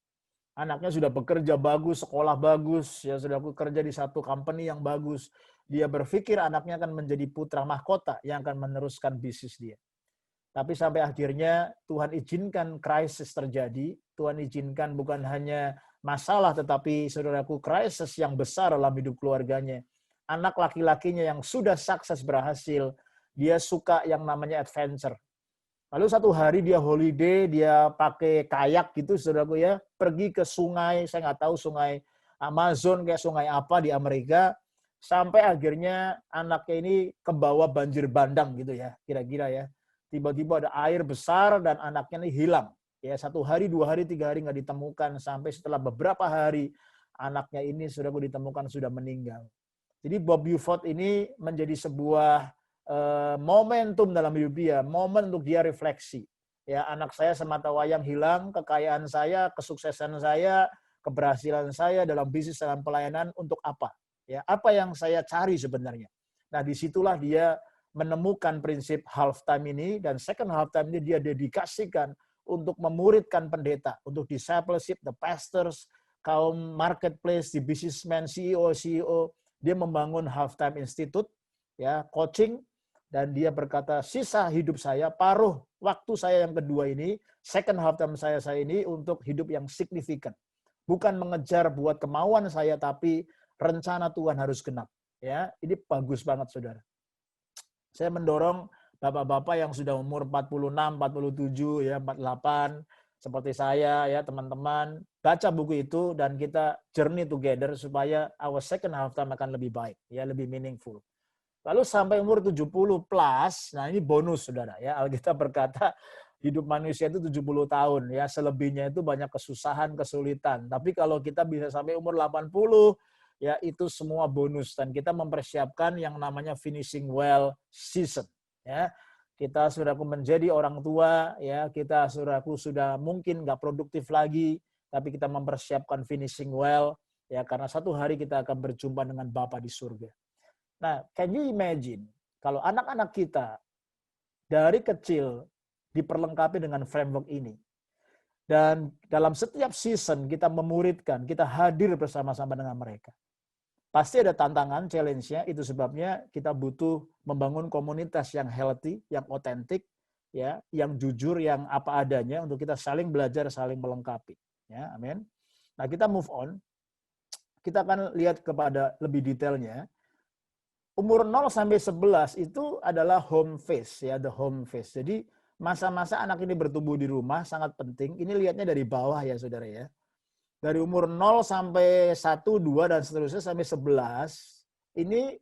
Anaknya sudah bekerja bagus, sekolah bagus, ya sudah bekerja di satu company yang bagus. Dia berpikir anaknya akan menjadi putra mahkota yang akan meneruskan bisnis dia. Tapi sampai akhirnya Tuhan izinkan krisis terjadi. Tuhan izinkan bukan hanya masalah, tetapi saudaraku krisis yang besar dalam hidup keluarganya. Anak laki-lakinya yang sudah sukses berhasil, dia suka yang namanya adventure. Lalu satu hari dia holiday, dia pakai kayak gitu, saudaraku ya, pergi ke sungai, saya nggak tahu sungai Amazon, kayak sungai apa di Amerika, sampai akhirnya anaknya ini kebawa banjir bandang gitu ya, kira-kira ya. Tiba-tiba ada air besar dan anaknya ini hilang. Ya, 1 hari, 2 hari, 3 hari nggak ditemukan, sampai setelah beberapa hari anaknya ini saudaraku ditemukan sudah meninggal. Jadi Bob Buford ini menjadi sebuah momentum dalam hidup dia, momen untuk dia refleksi. Ya, anak saya semata wayang hilang, kekayaan saya, kesuksesan saya, keberhasilan saya dalam bisnis dalam pelayanan untuk apa? Ya, apa yang saya cari sebenarnya? Nah, disitulah dia menemukan prinsip halftime ini, dan second halftime ini dia dedikasikan untuk memuridkan pendeta, untuk discipleship, the pastors, kaum marketplace, di businessman, CEO, dia membangun halftime institute, ya, coaching. Dan dia berkata, sisa hidup saya, paruh waktu saya yang kedua ini, second halftime saya ini untuk hidup yang signifikan. Bukan mengejar buat kemauan saya, tapi rencana Tuhan harus genap. Ya, ini bagus banget, saudara. Saya mendorong bapak-bapak yang sudah umur 46, 47, ya 48, seperti saya, ya teman-teman, baca buku itu dan kita journey together supaya our second halftime akan lebih baik, ya lebih meaningful. Lalu sampai umur 70 plus, nah ini bonus saudara ya. Alkitab berkata hidup manusia itu 70 tahun ya, selebihnya itu banyak kesusahan, kesulitan. Tapi kalau kita bisa sampai umur 80, ya itu semua bonus dan kita mempersiapkan yang namanya finishing well season ya. Kita saudaraku menjadi orang tua ya, kita saudaraku sudah mungkin nggak produktif lagi, tapi kita mempersiapkan finishing well ya, karena satu hari kita akan berjumpa dengan Bapa di surga. Nah, can you imagine kalau anak-anak kita dari kecil diperlengkapi dengan framework ini. Dan dalam setiap season kita memuridkan, kita hadir bersama-sama dengan mereka. Pasti ada tantangan, challenge-nya, itu sebabnya kita butuh membangun komunitas yang healthy, yang otentik, ya, yang jujur, yang apa adanya untuk kita saling belajar, saling melengkapi. Ya, amin. Nah, kita move on. Kita akan lihat kepada lebih detailnya. Umur 0 sampai 11 itu adalah home phase ya, the home phase. Jadi masa-masa anak ini bertumbuh di rumah sangat penting. Ini lihatnya dari bawah ya Saudara ya. Dari umur 0 sampai 1, 2 dan seterusnya sampai 11 ini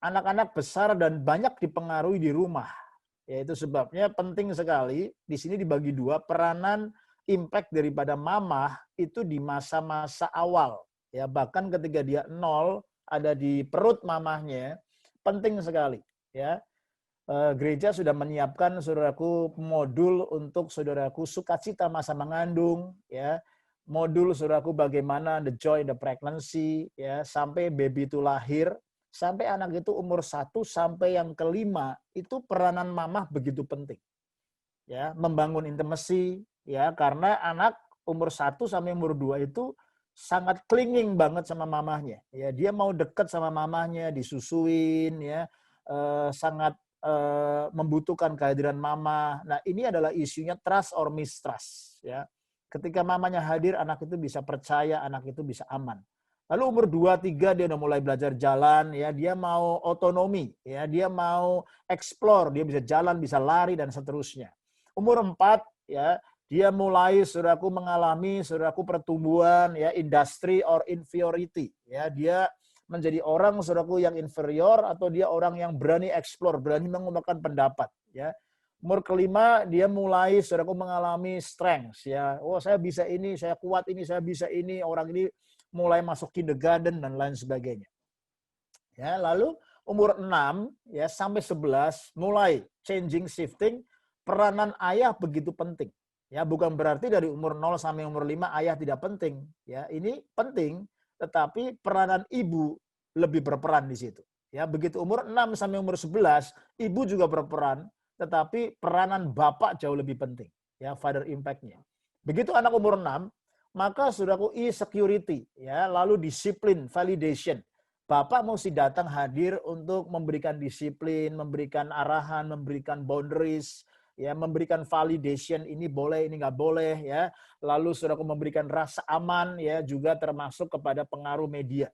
anak-anak besar dan banyak dipengaruhi di rumah. Ya, itu sebabnya penting sekali di sini dibagi dua, peranan impact daripada mamah itu di masa-masa awal. Ya, bahkan ketika dia 0 ada di perut mamahnya, penting sekali ya. Gereja sudah menyiapkan saudaraku modul untuk saudaraku sukacita masa mengandung ya. Modul saudaraku bagaimana the joy in the pregnancy ya, sampai baby itu lahir, sampai anak itu umur 1 sampai yang kelima, itu peranan mamah begitu penting. Ya, membangun intimacy ya, karena anak umur 1 sampai umur 2 itu sangat clinging banget sama mamahnya. Ya, dia mau dekat sama mamahnya, disusuin ya, sangat membutuhkan kehadiran mama. Nah, ini adalah isunya trust or mistrust ya. Ketika mamanya hadir, anak itu bisa percaya, anak itu bisa aman. Lalu umur 2, 3 dia udah mulai belajar jalan ya, dia mau otonomi ya, dia mau explore, dia bisa jalan, bisa lari dan seterusnya. Umur 4 ya, dia mulai saudaraku mengalami saudaraku pertumbuhan ya, industry or inferiority ya, dia menjadi orang saudaraku yang inferior atau dia orang yang berani explore, berani mengungkapkan pendapat ya. Umur kelima dia mulai saudaraku mengalami strength ya. Oh, saya bisa ini, saya kuat ini, saya bisa ini. Orang ini mulai masuk kindergarten dan lain sebagainya. Ya, lalu umur 6 ya sampai 11 mulai changing, shifting, peranan ayah begitu penting. Ya, bukan berarti dari umur 0 sampai umur 5 ayah tidak penting. Ya, ini penting, tetapi peranan ibu lebih berperan di situ. Ya, begitu umur 6 sampai umur 11, ibu juga berperan, tetapi peranan bapak jauh lebih penting. Ya, father impact-nya. Begitu anak umur 6, maka saudaraku security, ya, lalu disiplin, validation. Bapak mesti datang hadir untuk memberikan disiplin, memberikan arahan, memberikan boundaries, ya memberikan validation ini boleh, ini nggak boleh, ya. Lalu saudaraku memberikan rasa aman, ya, juga termasuk kepada pengaruh media.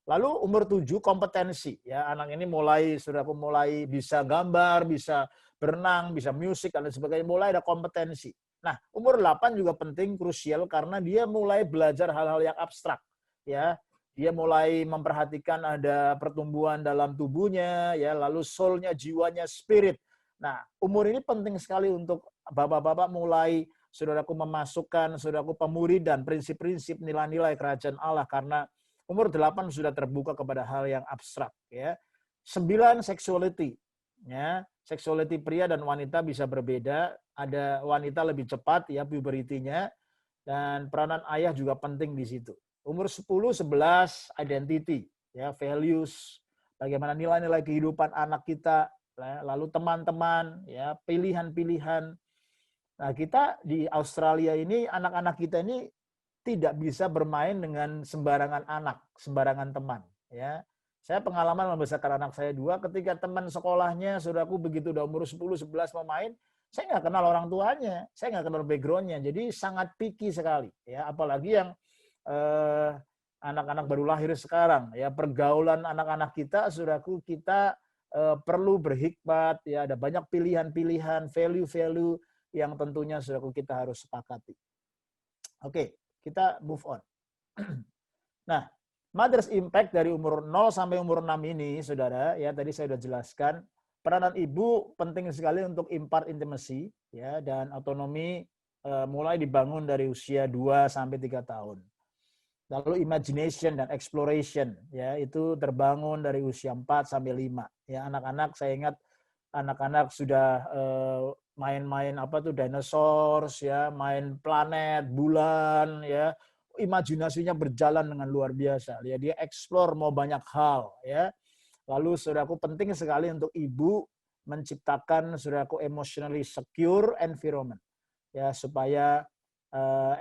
Lalu umur 7 kompetensi, ya, anak ini saudaraku mulai bisa gambar, bisa berenang, bisa musik dan lain sebagainya, mulai ada kompetensi. Nah, umur 8 juga penting, krusial karena dia mulai belajar hal-hal yang abstrak, ya. Dia mulai memperhatikan ada pertumbuhan dalam tubuhnya, ya, lalu soul-nya, jiwanya, spirit. Nah, umur ini penting sekali untuk bapak-bapak mulai saudaraku memasukkan saudaraku pemuridan prinsip-prinsip nilai-nilai kerajaan Allah karena umur 8 sudah terbuka kepada hal yang abstrak, ya. 9 sexuality, ya. Sexuality pria dan wanita bisa berbeda. Ada wanita lebih cepat, ya, pubertinya, dan peranan ayah juga penting di situ. Umur 10, 11 identity, ya, values, bagaimana nilai-nilai kehidupan anak kita, lalu teman-teman, ya, pilihan-pilihan. Nah, kita di Australia ini anak-anak kita ini tidak bisa bermain dengan sembarangan anak, sembarangan teman, ya. Saya pengalaman membesarkan anak saya 2, ketika teman sekolahnya, saudaraku begitu udah umur 10, 11 mau main, saya nggak kenal orang tuanya, saya nggak kenal background-nya, jadi sangat picky sekali, ya. Apalagi yang anak-anak baru lahir sekarang, ya, pergaulan anak-anak kita, saudaraku, kita perlu berhikmat, ya, ada banyak pilihan-pilihan, value-value yang tentunya saudaraku kita harus sepakati. Oke. Kita move on. Nah, mother's impact dari umur 0 sampai umur 6 ini, saudara, ya tadi saya sudah jelaskan, peranan ibu penting sekali untuk impart intimacy, ya, dan otonomi mulai dibangun dari usia 2 sampai 3 tahun. Lalu imagination dan exploration, ya, itu terbangun dari usia 4 sampai 5. Ya, anak-anak, saya ingat anak-anak sudah main-main dinosaurus, ya, main planet, bulan, ya, imajinasinya berjalan dengan luar biasa, ya, dia explore mau banyak hal, ya. Lalu saudaraku penting sekali untuk ibu menciptakan saudaraku emotionally secure environment, ya, supaya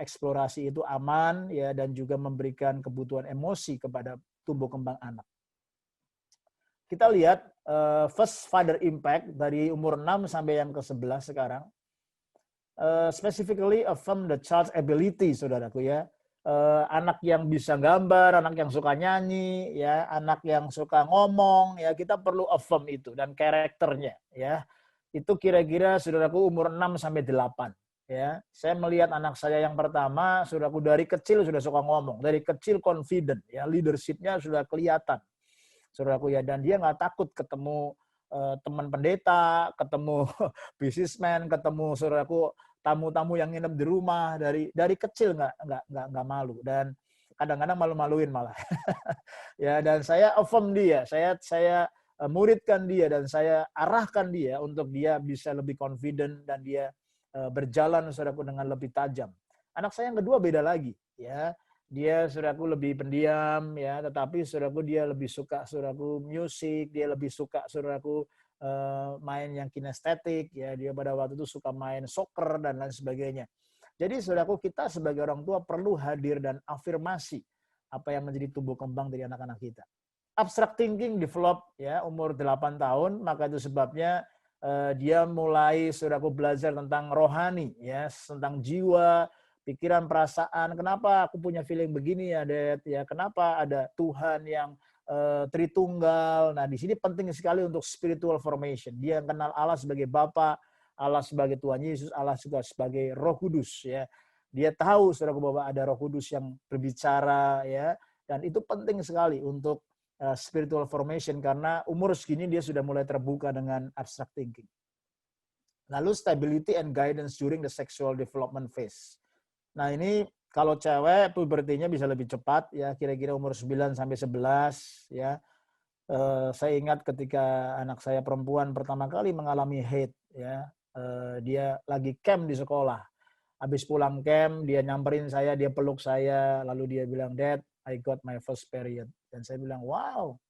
eksplorasi itu aman, ya, dan juga memberikan kebutuhan emosi kepada tumbuh kembang anak. Kita lihat first father impact dari umur 6 sampai yang ke-11 sekarang. Specifically affirm the child's ability, saudaraku, ya. Anak yang bisa gambar, anak yang suka nyanyi, ya, anak yang suka ngomong, ya, kita perlu affirm itu dan karakternya, ya. Itu kira-kira saudaraku umur 6 sampai 8, ya. Saya melihat anak saya yang pertama, saudaraku, dari kecil sudah suka ngomong, dari kecil confident, ya, leadership-nya sudah kelihatan. Saudaraku, ya, dan dia nggak takut ketemu teman pendeta, ketemu businessman, ketemu saudaraku tamu-tamu yang nginep di rumah, dari kecil nggak malu, dan kadang-kadang malu-maluin malah. Ya, dan saya affirm dia, saya muridkan dia dan saya arahkan dia untuk dia bisa lebih confident dan dia berjalan saudaraku dengan lebih tajam. Anak saya yang kedua beda lagi, ya. Dia saudaraku lebih pendiam, ya, tetapi saudaraku dia lebih suka saudaraku musik, dia lebih suka saudaraku main yang kinestetik, ya, dia pada waktu itu suka main soccer dan lain sebagainya. Jadi saudaraku, kita sebagai orang tua perlu hadir dan afirmasi apa yang menjadi tumbuh kembang dari anak-anak kita. Abstract thinking develop, ya, umur 8 tahun, maka itu sebabnya dia mulai saudaraku belajar tentang rohani, ya, tentang jiwa, pikiran, perasaan. Kenapa aku punya feeling begini, ya, Dad? Ya, kenapa ada Tuhan yang Tritunggal. Nah, di sini penting sekali untuk spiritual formation. Dia kenal Allah sebagai Bapa, Allah sebagai Tuhan Yesus, Allah juga sebagai Roh Kudus, ya. Dia tahu saudaraku bahwa ada Roh Kudus yang berbicara, ya. Dan itu penting sekali untuk spiritual formation karena umur segini dia sudah mulai terbuka dengan abstract thinking. Lalu stability and guidance during the sexual development phase. Nah, ini kalau cewek pubertinya bisa lebih cepat, ya, kira-kira umur 9 sampai 11, ya. Saya ingat ketika anak saya perempuan pertama kali mengalami haid, ya. Dia lagi camp di sekolah. Habis pulang camp, dia nyamperin saya, dia peluk saya, lalu dia bilang, "Dad, I got my first period." Dan saya bilang, "Wow,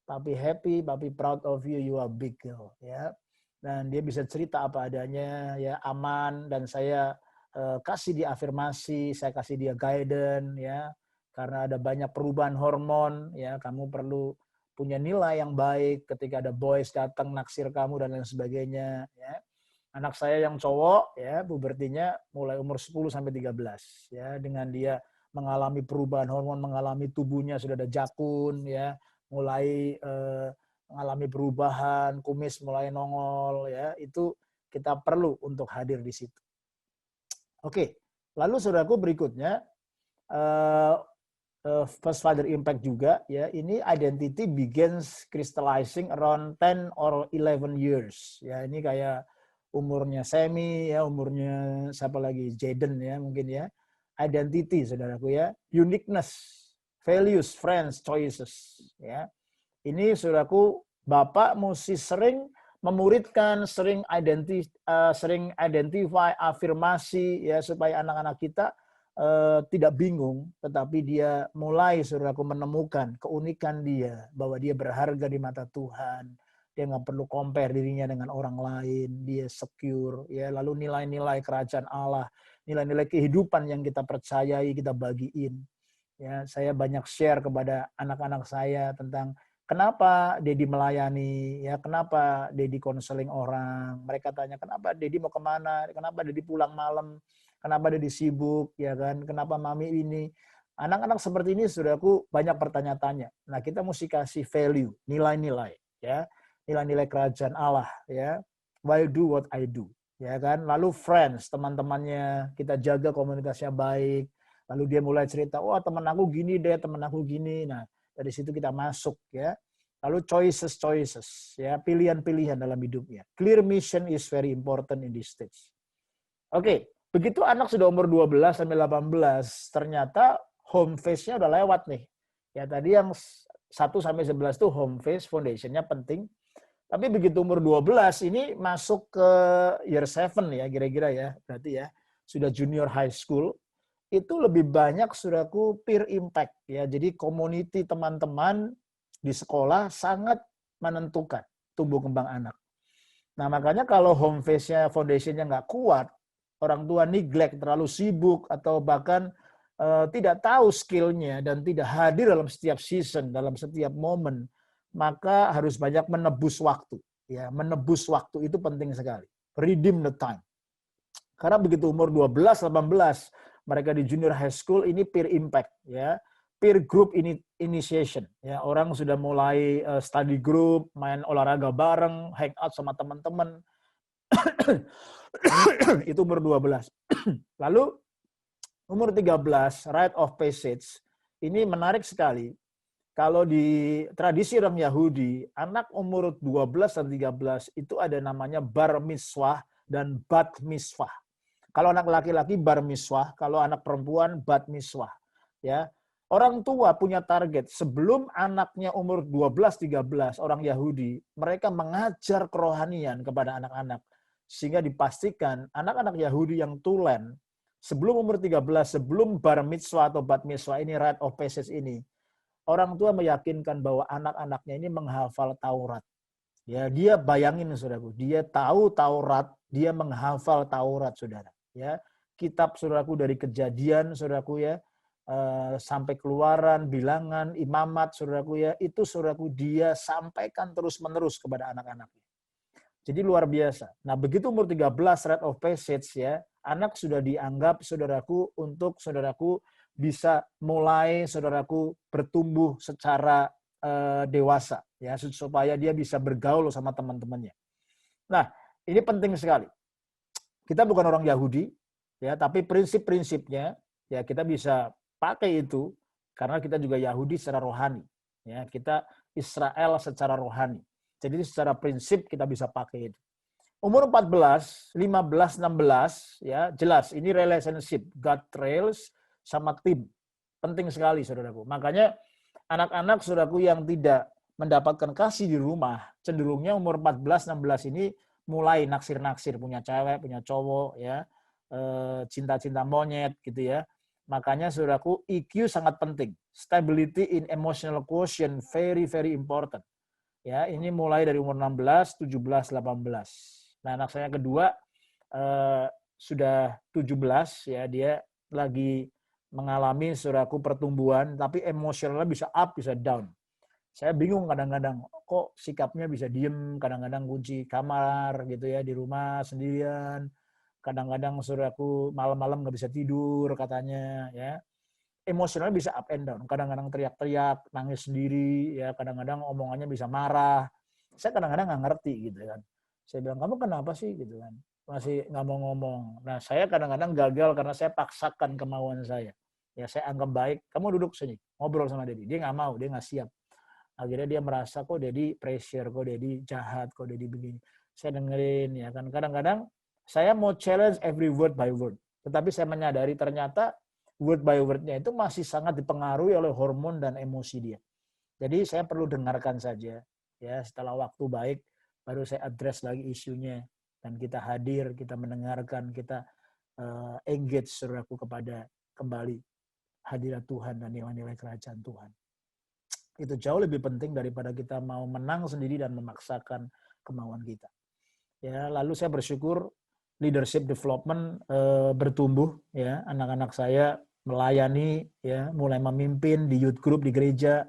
papi happy, papi proud of you, you are big girl." Ya. Dan dia bisa cerita apa adanya, ya, aman, dan saya kasih dia afirmasi, saya kasih dia guidance, ya, karena ada banyak perubahan hormon, ya, kamu perlu punya nilai yang baik ketika ada boys datang naksir kamu dan lain sebagainya, ya. Anak saya yang cowok ya pubertinya mulai umur 10 sampai 13 ya, dengan dia mengalami perubahan hormon, mengalami tubuhnya sudah ada jakun ya, mulai mengalami perubahan, kumis mulai nongol ya, itu kita perlu untuk hadir di situ. Oke, lalu saudaraku berikutnya First Father Impact juga ya, ini identity begins crystallizing around 10 or 11 years ya, ini kayak umurnya Semi ya, umurnya siapa lagi, Jaden ya mungkin ya. Identity saudaraku ya, uniqueness, values, friends, choices ya. Ini saudaraku, Bapak mesti sering memuridkan, sering identify, afirmasi ya, supaya anak-anak kita tidak bingung, tetapi dia mulai saudaraku menemukan keunikan dia, bahwa dia berharga di mata Tuhan. Dia nggak perlu compare dirinya dengan orang lain, dia secure ya. Lalu nilai-nilai kerajaan Allah, nilai-nilai kehidupan yang kita percayai, kita bagiin. Ya, saya banyak share kepada anak-anak saya tentang kenapa Dedi melayani, ya kenapa Dedi konseling orang. Mereka tanya, kenapa Dedi mau kemana, kenapa Dedi pulang malam, kenapa Dedi sibuk, ya kan, kenapa Mami ini. Anak-anak seperti ini, saudaraku, banyak pertanyaan-tanya. Nah, kita mesti kasih value, nilai-nilai, ya, nilai-nilai kerajaan Allah, ya. Why do what I do, ya kan. Lalu friends, teman-temannya, kita jaga komunikasinya baik. Lalu dia mulai cerita, wah teman aku gini deh, teman aku gini. Nah, dari situ kita masuk ya. Lalu choices, ya, pilihan-pilihan dalam hidupnya. Clear mission is very important in this stage. Oke, begitu anak sudah umur 12 sampai 18, ternyata home phase-nya udah lewat nih. Ya, tadi yang 1 sampai 11 itu home phase, foundation-nya penting. Tapi begitu umur 12 ini masuk ke year 7 ya, kira-kira ya. Berarti ya, sudah junior high school. Itu lebih banyak saudaraku peer impact ya. Jadi community teman-teman di sekolah sangat menentukan tumbuh kembang anak. Nah, makanya kalau home phase-nya, foundation-nya nggak kuat, orang tua neglect, terlalu sibuk, atau bahkan tidak tahu skill-nya dan tidak hadir dalam setiap season, dalam setiap momen, maka harus banyak menebus waktu. Ya, menebus waktu itu penting sekali. Redeem the time. Karena begitu umur 12, 18, mereka di junior high school, ini peer impact ya, peer group initiation ya, orang sudah mulai study group, main olahraga bareng, hang out sama teman-teman. Itu umur 12. Lalu umur 13, rite of passage, ini menarik sekali. Kalau di tradisi orang Yahudi, anak umur 12 dan 13 itu ada namanya bar mitzvah dan bat mitzvah. Kalau anak laki-laki bar mitzvah, kalau anak perempuan bat mitzvah. Ya. Orang tua punya target sebelum anaknya umur 12-13, orang Yahudi, mereka mengajar kerohanian kepada anak-anak. Sehingga dipastikan anak-anak Yahudi yang tulen, sebelum umur 13, sebelum bar mitzvah atau bat mitzvah ini, rite of passage ini, orang tua meyakinkan bahwa anak-anaknya ini menghafal Taurat. Ya, dia bayangin saudaraku, dia tahu Taurat, dia menghafal Taurat saudara. Ya, kitab saudaraku dari Kejadian saudaraku ya, sampai Keluaran, Bilangan, Imamat saudaraku ya, itu saudaraku dia sampaikan terus-menerus kepada anak-anaknya. Jadi luar biasa. Nah, begitu umur 13 rite of passage ya, anak sudah dianggap saudaraku untuk saudaraku bisa mulai saudaraku bertumbuh secara dewasa ya, supaya dia bisa bergaul sama teman-temannya. Nah, ini penting sekali. Kita bukan orang Yahudi ya, tapi prinsip-prinsipnya ya kita bisa pakai itu karena kita juga Yahudi secara rohani. Ya, kita Israel secara rohani. Jadi secara prinsip kita bisa pakai itu. Umur 14, 15, 16 ya, jelas ini relationship God trails sama tim. Penting sekali saudaraku. Makanya anak-anak saudaraku yang tidak mendapatkan kasih di rumah, cenderungnya umur 14, 16 ini mulai naksir-naksir, punya cewek, punya cowok ya, cinta-cinta monyet gitu ya. Makanya saudaraku, EQ sangat penting. Stability in emotional quotient very very important. Ya, ini mulai dari umur 16, 17, 18. Nah, anak saya kedua sudah 17 ya, dia lagi mengalami saudaraku pertumbuhan, tapi emosionalnya bisa up, bisa down. Saya bingung kadang-kadang, kok sikapnya bisa diem, kadang-kadang kunci kamar gitu ya, di rumah sendirian. Kadang-kadang saudaraku malam-malam nggak bisa tidur katanya ya. Emosionalnya bisa up and down. Kadang-kadang teriak-teriak, nangis sendiri, ya kadang-kadang omongannya bisa marah. Saya kadang-kadang nggak ngerti gitu kan. Saya bilang, kamu kenapa sih gitu kan? Masih nggak mau ngomong. Nah saya kadang-kadang gagal karena saya paksakan kemauan saya. Ya saya anggap baik, kamu duduk sini, ngobrol sama Dedi. Dia nggak mau, dia nggak siap. Akhirnya dia merasa kok Dedi pressure, kok Dedi jahat, kok Dedi begini. Saya dengerin ya kan. Kadang-kadang saya mau challenge every word by word. Tetapi saya menyadari ternyata word by word-nya itu masih sangat dipengaruhi oleh hormon dan emosi dia. Jadi saya perlu dengarkan saja. Ya, setelah waktu baik baru saya address lagi isunya dan kita hadir, kita mendengarkan, kita engage saudaraku kepada kembali hadirat Tuhan dan nilai-nilai kerajaan Tuhan. Itu jauh lebih penting daripada kita mau menang sendiri dan memaksakan kemauan kita. Ya, lalu saya bersyukur leadership development bertumbuh ya, anak-anak saya melayani ya, mulai memimpin di youth group di gereja,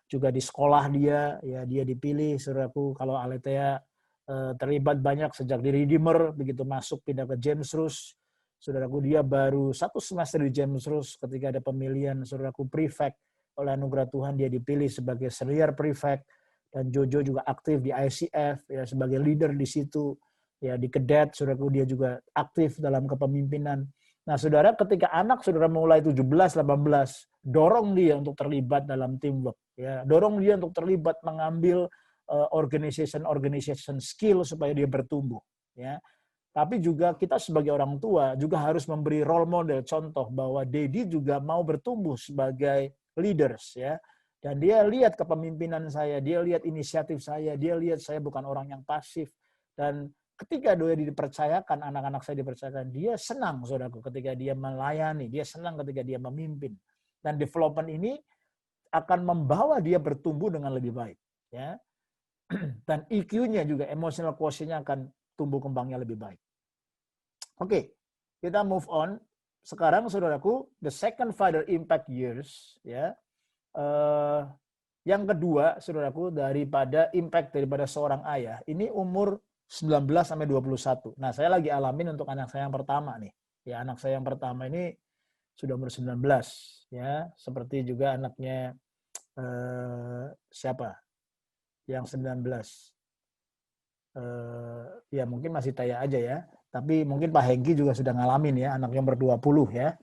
juga di sekolah dia ya, dia dipilih saudaraku. Kalau Aletea terlibat banyak sejak di Redeemer, begitu masuk pindah ke James Rus, saudaraku dia baru 1 semester di James Rus ketika ada pemilihan saudaraku prefect, oleh anugerah Tuhan dia dipilih sebagai senior prefect, dan Jojo juga aktif di ICF ya sebagai leader di situ ya, di Kedet saudaraku dia juga aktif dalam kepemimpinan. Nah saudara, ketika anak saudara mulai 17-18, dorong dia untuk terlibat dalam teamwork ya, dorong dia untuk terlibat mengambil organization skill supaya dia bertumbuh ya. Tapi juga kita sebagai orang tua juga harus memberi role model, contoh bahwa Dedi juga mau bertumbuh sebagai leaders ya. Dan dia lihat kepemimpinan saya, dia lihat inisiatif saya, dia lihat saya bukan orang yang pasif. Dan ketika dia dipercayakan, anak-anak saya dipercayakan, dia senang saudaraku ketika dia melayani, dia senang ketika dia memimpin. Dan development ini akan membawa dia bertumbuh dengan lebih baik ya. Dan EQ-nya juga, emotional quotient-nya akan tumbuh kembangnya lebih baik. Oke, kita move on. Sekarang saudaraku, the second father impact years ya. Yang kedua, saudaraku, daripada impact daripada seorang ayah, ini umur 19 sampai 21. Nah, saya lagi alamin untuk anak saya yang pertama nih. Ya, anak saya yang pertama ini sudah umur 19 ya, seperti juga anaknya siapa? Yang 19. Ya mungkin masih Taya aja ya. Tapi mungkin Pak Hengki juga sudah ngalamin ya, anaknya umur 20 ya.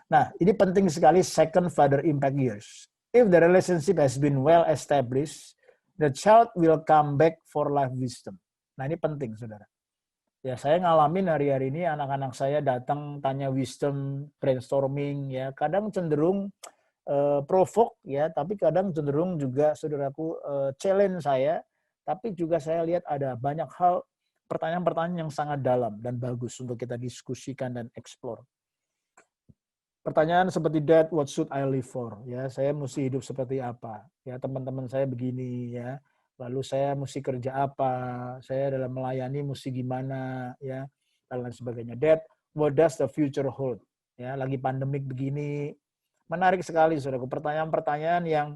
Nah, ini penting sekali second father impact years. If the relationship has been well established, the child will come back for life wisdom. Nah, ini penting, saudara. Ya, saya ngalamin hari-hari ini anak-anak saya datang tanya wisdom, brainstorming ya. Kadang cenderung provoke ya, tapi kadang cenderung juga saudaraku challenge saya. Tapi juga saya lihat ada banyak hal, pertanyaan-pertanyaan yang sangat dalam dan bagus untuk kita diskusikan dan explore. Pertanyaan seperti that, what should I live for? Ya, saya mesti hidup seperti apa? Ya, teman-teman saya begini ya. Lalu saya mesti kerja apa? Saya dalam melayani mesti gimana ya? Dan lain sebagainya. That, what does the future hold? Ya, lagi pandemik begini. Menarik sekali, saudaraku. Pertanyaan-pertanyaan yang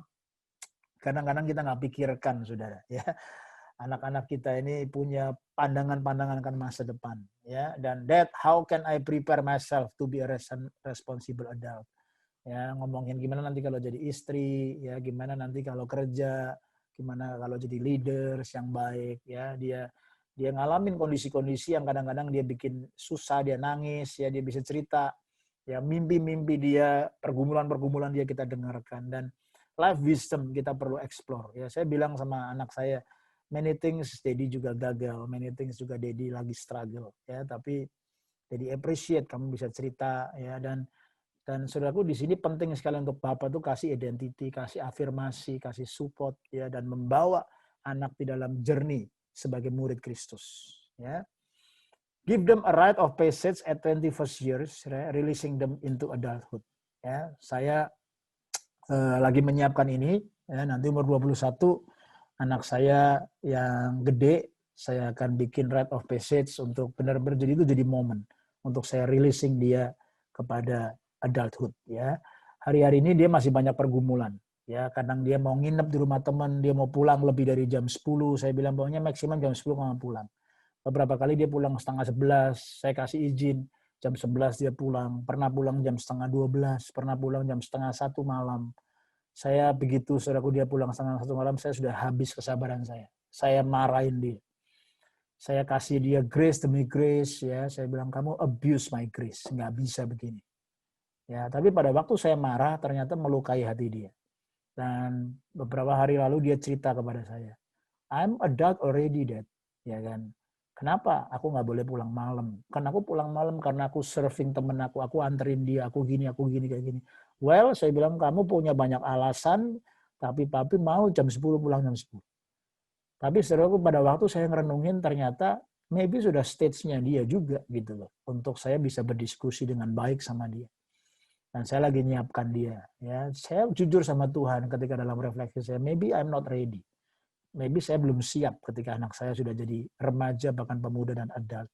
kadang-kadang kita nggak pikirkan, saudara. Ya, anak-anak kita ini punya pandangan-pandangan akan masa depan, ya. Dan that, how can I prepare myself to be a responsible adult? Ya, ngomongin gimana nanti kalau jadi istri, ya, gimana nanti kalau kerja, gimana kalau jadi leaders yang baik, ya. Dia ngalamin kondisi-kondisi yang kadang-kadang dia bikin susah, dia nangis, ya, dia bisa cerita, ya, mimpi-mimpi dia, pergumulan-pergumulan dia kita dengarkan, dan life wisdom kita perlu explore. Ya, saya bilang sama anak saya, many things Dedi juga gagal, many things juga Dedi lagi struggle, ya. Tapi Dedi appreciate kamu bisa cerita, ya. Dan saudaraku, di sini penting sekali untuk Bapak tuh kasih identity, kasih afirmasi, kasih support, ya, dan membawa anak di dalam journey sebagai murid Kristus, ya. Give them a rite of passage at 21st years, releasing them into adulthood. Ya, saya lagi menyiapkan ini, ya, nanti umur 21 anak saya yang gede, saya akan bikin rite of passage untuk benar-benar jadi itu jadi momen untuk saya releasing dia kepada adulthood, ya. Hari-hari ini dia masih banyak pergumulan, Ya, kadang dia mau nginep di rumah teman, dia mau pulang lebih dari jam 10. Saya bilang pokoknya maksimum jam 10 kamu pulang. Beberapa kali dia pulang setengah 11, saya kasih izin. Jam 11 dia pulang, pernah pulang jam setengah 12, pernah pulang jam setengah 1 malam. Saya begitu saudaraku dia pulang setengah 1 malam, saya sudah habis kesabaran saya. Saya marahin dia. Saya kasih dia grace demi grace, ya. Saya bilang, kamu abuse my grace, nggak bisa begini. Ya, tapi pada waktu saya marah, ternyata melukai hati dia. Dan beberapa hari lalu dia cerita kepada saya, I'm adult already, Dad. Ya kan? Kenapa aku nggak boleh pulang malam? Kan aku pulang malam karena aku serving temen aku anterin dia, aku gini, kayak gini. Well, saya bilang kamu punya banyak alasan, tapi papi mau jam 10 pulang jam 10. Tapi saudaraku pada waktu saya ngerenungin ternyata maybe sudah stage-nya dia juga gitu loh. Untuk saya bisa berdiskusi dengan baik sama dia. Dan saya lagi nyiapkan dia. Ya, saya jujur sama Tuhan ketika dalam refleksi saya, maybe I'm not ready. Maybe saya belum siap ketika anak saya sudah jadi remaja, bahkan pemuda dan adult.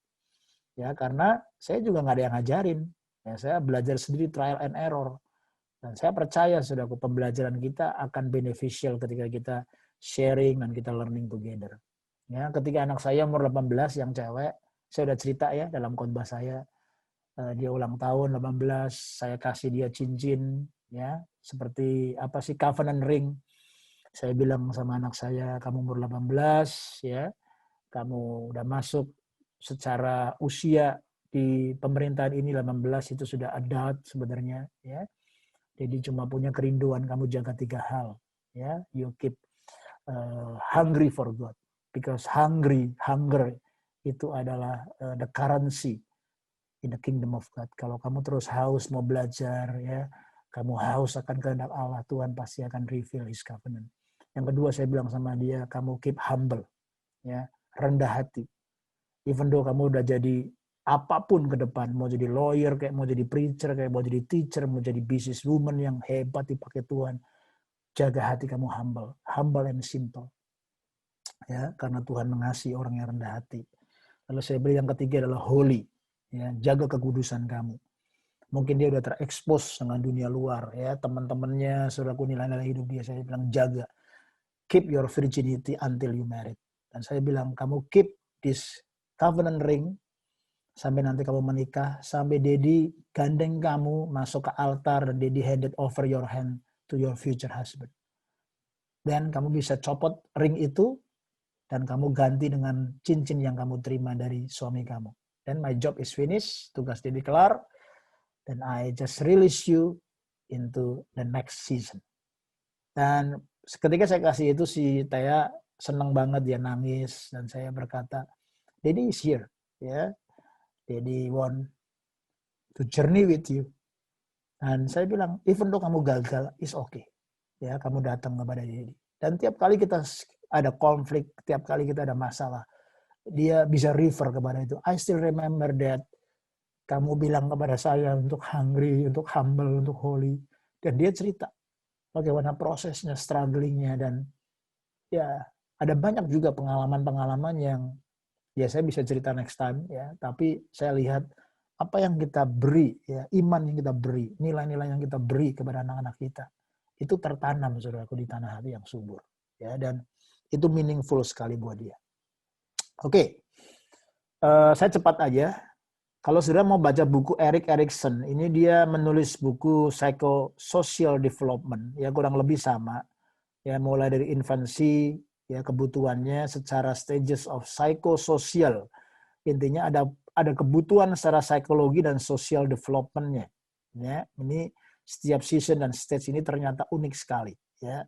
Ya, karena saya juga nggak ada yang ngajarin. Ya, saya belajar sendiri trial and error. Dan saya percaya, saudaraku, pembelajaran kita akan beneficial ketika kita sharing dan kita learning together. Ya, ketika anak saya umur 18 yang cewek, saya udah cerita ya dalam khotbah saya, dia ulang tahun 18, saya kasih dia cincin, ya, seperti apa sih, covenant ring. Saya bilang sama anak saya, kamu umur 18, ya, kamu udah masuk secara usia di pemerintahan ini 18 itu sudah adult sebenarnya, ya. Jadi cuma punya kerinduan, kamu jaga 3 hal, ya. You keep hungry for God, because hunger itu adalah the currency in the kingdom of God. Kalau kamu terus haus mau belajar, ya, kamu haus akan kehendak Allah, Tuhan pasti akan reveal His covenant. Yang kedua saya bilang sama dia, kamu keep humble, ya, rendah hati. Even though kamu udah jadi apapun ke depan, mau jadi lawyer, kayak mau jadi preacher, kayak mau jadi teacher, mau jadi business woman yang hebat dipakai Tuhan, jaga hati kamu humble and simple. Ya, karena Tuhan mengasihi orang yang rendah hati. Lalu saya beri yang ketiga adalah holy, ya, jaga kekudusan kamu. Mungkin dia udah terekspos dengan dunia luar, ya, teman-temannya, saudaraku, nilai-nilai hidup dia, saya bilang jaga. Keep your virginity until you married. Dan saya bilang, kamu keep this covenant ring sampai nanti kamu menikah, sampai Daddy gandeng kamu masuk ke altar dan Daddy handed over your hand to your future husband. Dan kamu bisa copot ring itu dan kamu ganti dengan cincin yang kamu terima dari suami kamu. Then my job is finished, tugas Daddy kelar, dan I just release you into the next season. Dan ketika saya kasih itu, si Thea senang banget, dia nangis, dan saya berkata, Daddy is here, ya. Daddy want to journey with you. Dan saya bilang, even though kamu gagal, it's okay. Ya, kamu datang kepada Daddy. Dan tiap kali kita ada konflik, tiap kali kita ada masalah, dia bisa refer kepada itu. I still remember that kamu bilang kepada saya untuk hungry, untuk humble, untuk holy. Dan dia cerita bagaimana prosesnya, strugglingnya, dan ya ada banyak juga pengalaman-pengalaman yang ya saya bisa cerita next time, ya. Tapi saya lihat apa yang kita beri, ya, iman yang kita beri, nilai-nilai yang kita beri kepada anak-anak kita, itu tertanam, saudaraku, di tanah hati yang subur, ya, dan itu meaningful sekali buat dia. Oke, saya cepat aja. Kalau saudara mau baca buku Erik Erikson, ini dia menulis buku Psychosocial Development, ya, kurang lebih sama, ya, mulai dari infansi, ya, kebutuhannya secara stages of psychosocial. Intinya ada kebutuhan secara psikologi dan social development-nya. Ya, ini setiap season dan stage ini ternyata unik sekali, ya.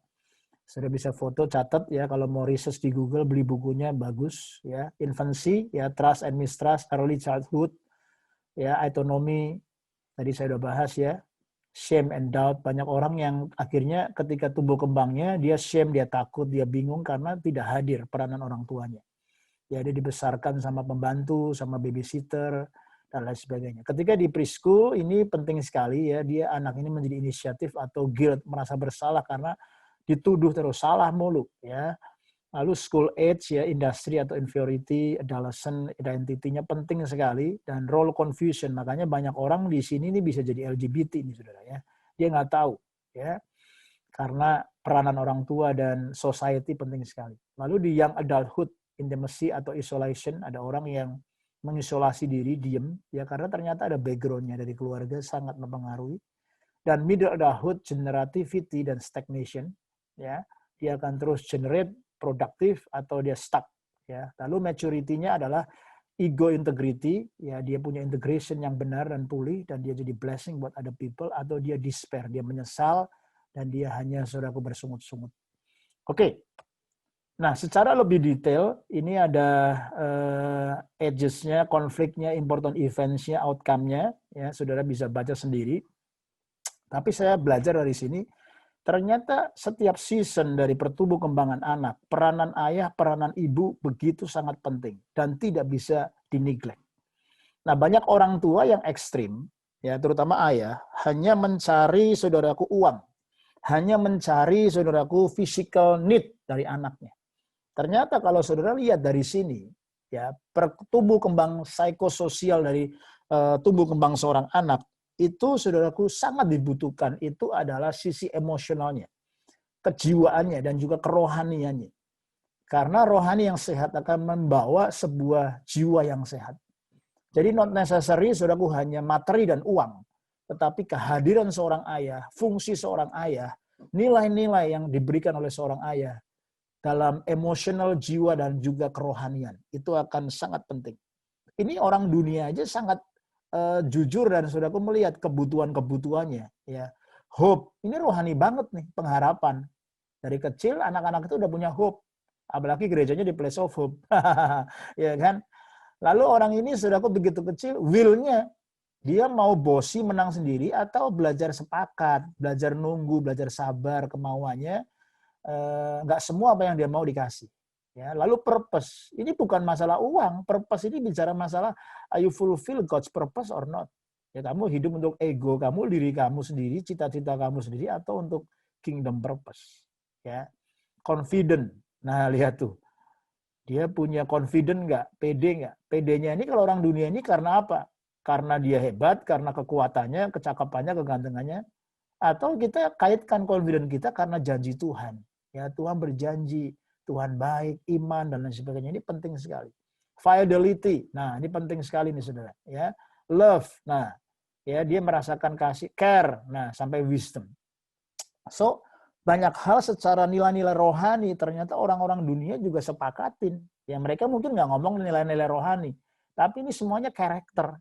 Sudah bisa foto, catat, ya, kalau mau research di Google, beli bukunya, bagus, ya. Infancy, ya, trust and mistrust, early childhood, ya, autonomy, tadi saya udah bahas, ya. Shame and doubt, banyak orang yang akhirnya ketika tumbuh kembangnya, dia shame, dia takut, dia bingung karena tidak hadir peranan orang tuanya. Ya, dia dibesarkan sama pembantu, sama babysitter, dan lain sebagainya. Ketika di preschool, ini penting sekali, ya, dia anak ini menjadi inisiatif atau guilt, merasa bersalah karena dituduh terus salah mulu, ya. Lalu school age, ya, industri atau inferiority, adolescent identity-nya penting sekali, dan role confusion. Makanya banyak orang di sini ini bisa jadi LGBT nih, saudara, ya. Dia nggak tahu, ya. Karena peranan orang tua dan society penting sekali. Lalu di young adulthood, intimacy atau isolation, ada orang yang mengisolasi diri, diem, ya karena ternyata ada background-nya dari keluarga sangat mempengaruhi. Dan middle adulthood, generativity dan stagnation, ya dia akan terus generate produktif atau dia stuck. Ya. Lalu maturity-nya adalah ego integrity, ya dia punya integration yang benar dan pulih dan dia jadi blessing buat other people, atau dia despair, dia menyesal dan dia hanya saudaraku bersungut-sungut. Oke. Nah, secara lebih detail ini ada edges-nya, konfliknya, important events-nya, outcome-nya, ya saudara bisa baca sendiri. Tapi saya belajar dari sini, ternyata setiap season dari pertumbuh kembangan anak, peranan ayah, peranan ibu begitu sangat penting dan tidak bisa dineglect. Nah, banyak orang tua yang ekstrim, ya terutama ayah, hanya mencari saudaraku uang, hanya mencari saudaraku physical need dari anaknya. Ternyata kalau saudara lihat dari sini, ya pertumbuh kembang psikososial dari tumbuh kembang seorang anak, itu saudaraku sangat dibutuhkan, itu adalah sisi emosionalnya, kejiwaannya, dan juga kerohaniannya. Karena rohani yang sehat akan membawa sebuah jiwa yang sehat. Jadi not necessary saudaraku hanya materi dan uang, tetapi kehadiran seorang ayah, fungsi seorang ayah, nilai-nilai yang diberikan oleh seorang ayah dalam emosional jiwa dan juga kerohanian, itu akan sangat penting. Ini orang dunia aja sangat jujur dan saudaraku melihat kebutuhan-kebutuhannya, ya. Hope, ini rohani banget nih, pengharapan. Dari kecil anak-anak itu udah punya hope, apalagi gerejanya di Place of Hope. Ya kan? Lalu orang ini saudaraku begitu kecil, will-nya dia mau bosi menang sendiri atau belajar sepakat, belajar nunggu, belajar sabar, kemauannya nggak semua apa yang dia mau dikasih. Ya, lalu purpose, ini bukan masalah uang. Purpose ini bicara masalah are you fulfill God's purpose or not. Ya, kamu hidup untuk ego kamu, diri kamu sendiri, cita-cita kamu sendiri, atau untuk kingdom purpose. Ya, confident. Nah, lihat tuh. Dia punya confident nggak? Pede nggak? Pedenya ini kalau orang dunia ini karena apa? Karena dia hebat, karena kekuatannya, kecakapannya, kegantengannya. Atau kita kaitkan confident kita karena janji Tuhan. Ya, Tuhan berjanji, Tuhan baik, iman, dan lain sebagainya. Ini penting sekali. Fidelity, nah ini penting sekali nih saudara. Ya, love, nah ya dia merasakan kasih, care, nah sampai wisdom. So banyak hal secara nilai-nilai rohani ternyata orang-orang dunia juga sepakatin. Ya mereka mungkin nggak ngomong nilai-nilai rohani, tapi ini semuanya karakter.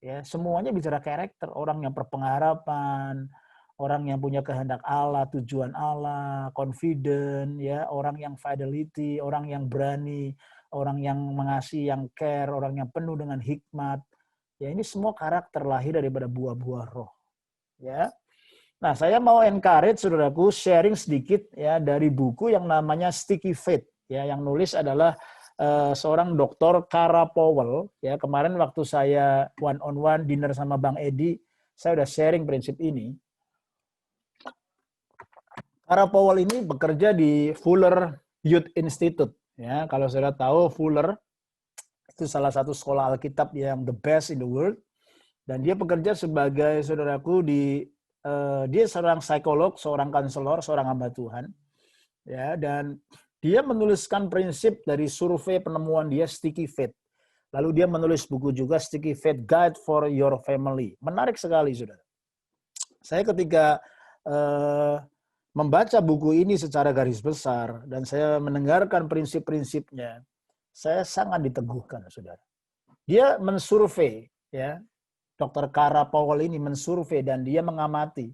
Ya semuanya bicara karakter. Orang yang berpengharapan, orang yang punya kehendak Allah, tujuan Allah, confident, ya, orang yang fidelity, orang yang berani, orang yang mengasihi, yang care, orang yang penuh dengan hikmat. Ya, ini semua karakter lahir daripada buah-buah roh. Ya. Nah, saya mau encourage saudaraku sharing sedikit ya dari buku yang namanya Sticky Faith. Ya, yang nulis adalah seorang dokter Kara Powell. Ya, kemarin waktu saya one on one dinner sama Bang Edi, saya udah sharing prinsip ini. Kara Powell ini bekerja di Fuller Youth Institute. Ya, kalau saudara tahu Fuller itu salah satu sekolah Alkitab yang the best in the world. Dan dia bekerja sebagai saudaraku dia seorang psikolog, seorang konselor, seorang hamba Tuhan. Ya, dan dia menuliskan prinsip dari survei penemuan dia Sticky Faith. Lalu dia menulis buku juga Sticky Faith Guide for Your Family. Menarik sekali, saudara. Saya ketika membaca buku ini secara garis besar dan saya mendengarkan prinsip-prinsipnya, saya sangat diteguhkan, saudara. Dia mensurvei, ya, Dr. Kara Powell ini mensurvei dan dia mengamati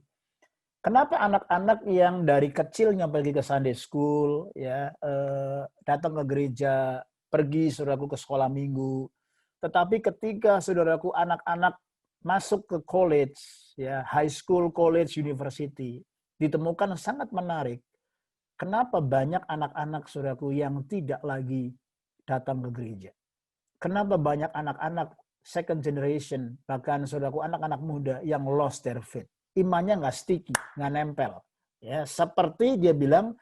kenapa anak-anak yang dari kecilnya pergi ke Sunday School, ya, datang ke gereja, pergi saudaraku ke sekolah minggu, tetapi ketika saudaraku anak-anak masuk ke college, ya, high school, college, university, ditemukan sangat menarik. Kenapa banyak anak-anak saudaraku yang tidak lagi datang ke gereja? Kenapa banyak anak-anak second generation, bahkan saudaraku anak-anak muda yang lost their faith? Imannya nggak sticky, nggak nempel. Ya, seperti dia bilang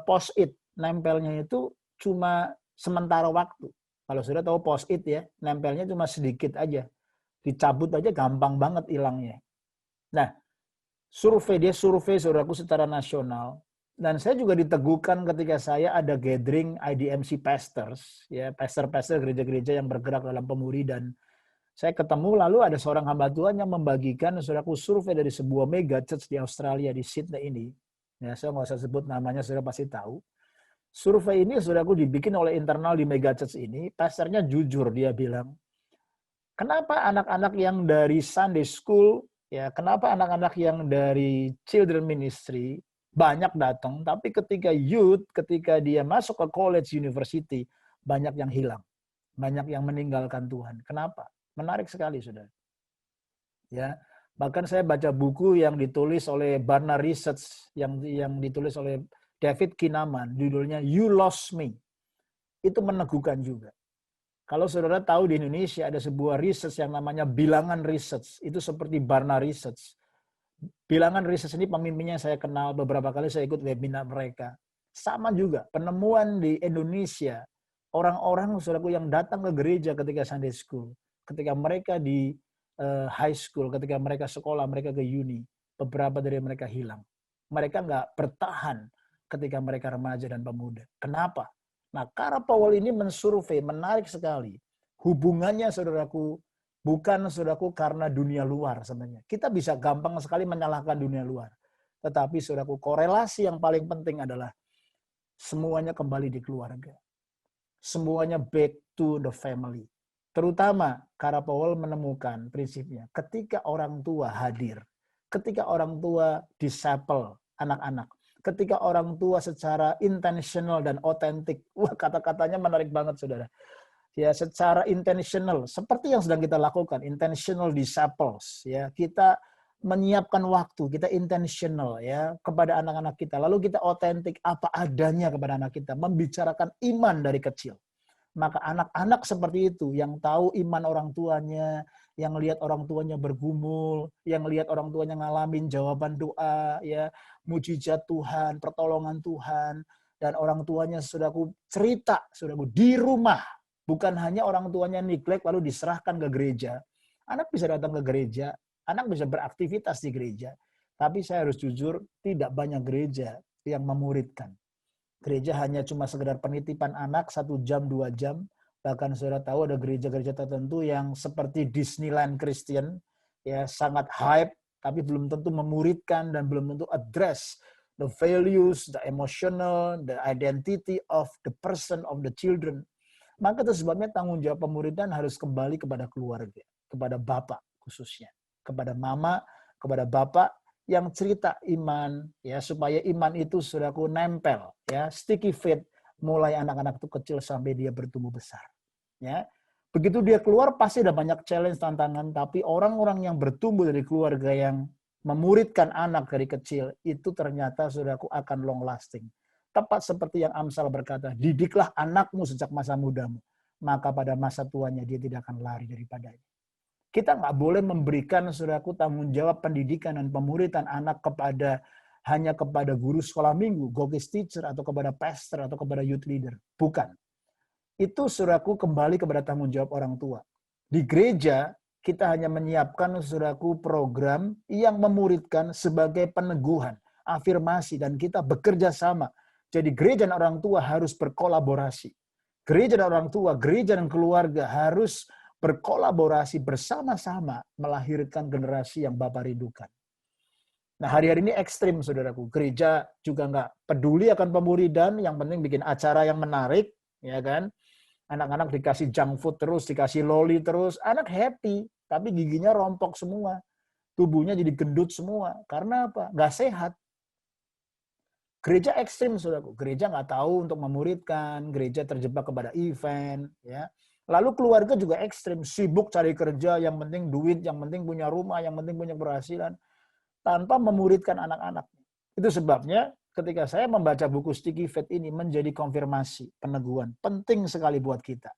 post-it, nempelnya itu cuma sementara waktu. Kalau sudah tahu post-it ya, nempelnya cuma sedikit aja. Dicabut aja gampang banget hilangnya. Nah, Dia survei saudaraku secara nasional. Dan saya juga diteguhkan ketika saya ada gathering IDMC pastors, ya pastor-pastor gereja-gereja yang bergerak dalam pemuridan. Saya ketemu lalu ada seorang hamba Tuhan yang membagikan saudaraku survei dari sebuah mega church di Australia di Sydney ini. Ya, saya nggak usah sebut namanya, saudara pasti tahu. Survei ini saudaraku dibikin oleh internal di mega church ini. Pastornya jujur, dia bilang, kenapa anak-anak yang dari Sunday School, ya kenapa anak-anak yang dari Children Ministry banyak datang, tapi ketika youth, ketika dia masuk ke college, university, banyak yang hilang. Banyak yang meninggalkan Tuhan. Kenapa? Menarik sekali, saudara. Ya, bahkan saya baca buku yang ditulis oleh Barna Research, yang ditulis oleh David Kinnaman, judulnya You Lost Me. Itu meneguhkan juga. Kalau saudara tahu di Indonesia ada sebuah research yang namanya Bilangan Research. Itu seperti Barna Research. Bilangan Research ini pemimpinnya saya kenal, beberapa kali saya ikut webinar mereka. Sama juga, penemuan di Indonesia, orang-orang saudaraku yang datang ke gereja ketika Sunday School, ketika mereka di high school, ketika mereka sekolah, mereka ke uni, beberapa dari mereka hilang. Mereka nggak bertahan ketika mereka remaja dan pemuda. Kenapa? Nah, Kara Powell ini mensurvei, menarik sekali. Hubungannya saudaraku, bukan saudaraku karena dunia luar sebenarnya. Kita bisa gampang sekali menyalahkan dunia luar. Tetapi saudaraku, korelasi yang paling penting adalah semuanya kembali di keluarga. Semuanya back to the family. Terutama Kara Powell menemukan prinsipnya, ketika orang tua hadir, ketika orang tua disciple anak-anak, ketika orang tua secara intentional dan otentik, wah kata-katanya menarik banget saudara. Ya, secara intentional, seperti yang sedang kita lakukan, intentional disciples, ya, kita menyiapkan waktu, kita intentional ya kepada anak-anak kita. Lalu kita otentik apa adanya kepada anak kita, membicarakan iman dari kecil. Maka anak-anak seperti itu yang tahu iman orang tuanya, yang lihat orang tuanya bergumul, yang lihat orang tuanya ngalamin jawaban doa, ya, mujizat Tuhan, pertolongan Tuhan, dan orang tuanya saudaraku cerita, saudaraku di rumah. Bukan hanya orang tuanya neglect lalu diserahkan ke gereja. Anak bisa datang ke gereja, anak bisa beraktivitas di gereja. Tapi saya harus jujur, tidak banyak gereja yang memuridkan. Gereja hanya cuma sekedar penitipan anak 1 jam, 2 jam. Bahkan saudara tahu ada gereja-gereja tertentu yang seperti Disneyland Christian, ya sangat hype, tapi belum tentu memuridkan dan belum tentu address the values, the emotional, the identity of the person, of the children. Maka itu sebabnya tanggung jawab pemuridan harus kembali kepada keluarga, kepada bapak khususnya, kepada mama, kepada bapak yang cerita iman, ya supaya iman itu saudaraku nempel, ya sticky faith, mulai anak-anak itu kecil sampai dia bertumbuh besar. Ya, begitu dia keluar pasti ada banyak challenge, tantangan, tapi orang-orang yang bertumbuh dari keluarga yang memuridkan anak dari kecil itu ternyata saudaraku akan long lasting. Tepat seperti yang Amsal berkata, didiklah anakmu sejak masa mudamu, maka pada masa tuanya dia tidak akan lari daripadanya. Kita nggak boleh memberikan saudaraku tanggung jawab pendidikan dan pemuridan anak hanya kepada guru sekolah minggu, gokis teacher, atau kepada pastor, atau kepada youth leader. Bukan. Itu saudaraku kembali kepada tanggung jawab orang tua. Di gereja, kita hanya menyiapkan saudaraku program yang memuridkan sebagai peneguhan, afirmasi, dan kita bekerja sama. Jadi gereja dan orang tua harus berkolaborasi. Gereja dan orang tua, gereja dan keluarga harus berkolaborasi bersama-sama melahirkan generasi yang Bapak rindukan. Nah, hari-hari ini ekstrim, saudaraku. Gereja juga nggak peduli akan pemuridan, yang penting bikin acara yang menarik, ya kan? Anak-anak dikasih junk food terus, dikasih loli terus, anak happy, tapi giginya rompok semua. Tubuhnya jadi gendut semua. Karena apa? Nggak sehat. Gereja ekstrim, saudaraku. Gereja nggak tahu untuk memuridkan, gereja terjebak kepada event, ya. Lalu keluarga juga ekstrim, sibuk cari kerja, yang penting duit, yang penting punya rumah, yang penting punya keberhasilan, tanpa memuridkan anak-anak. Itu sebabnya ketika saya membaca buku Sticky Faith ini menjadi konfirmasi, peneguhan, penting sekali buat kita.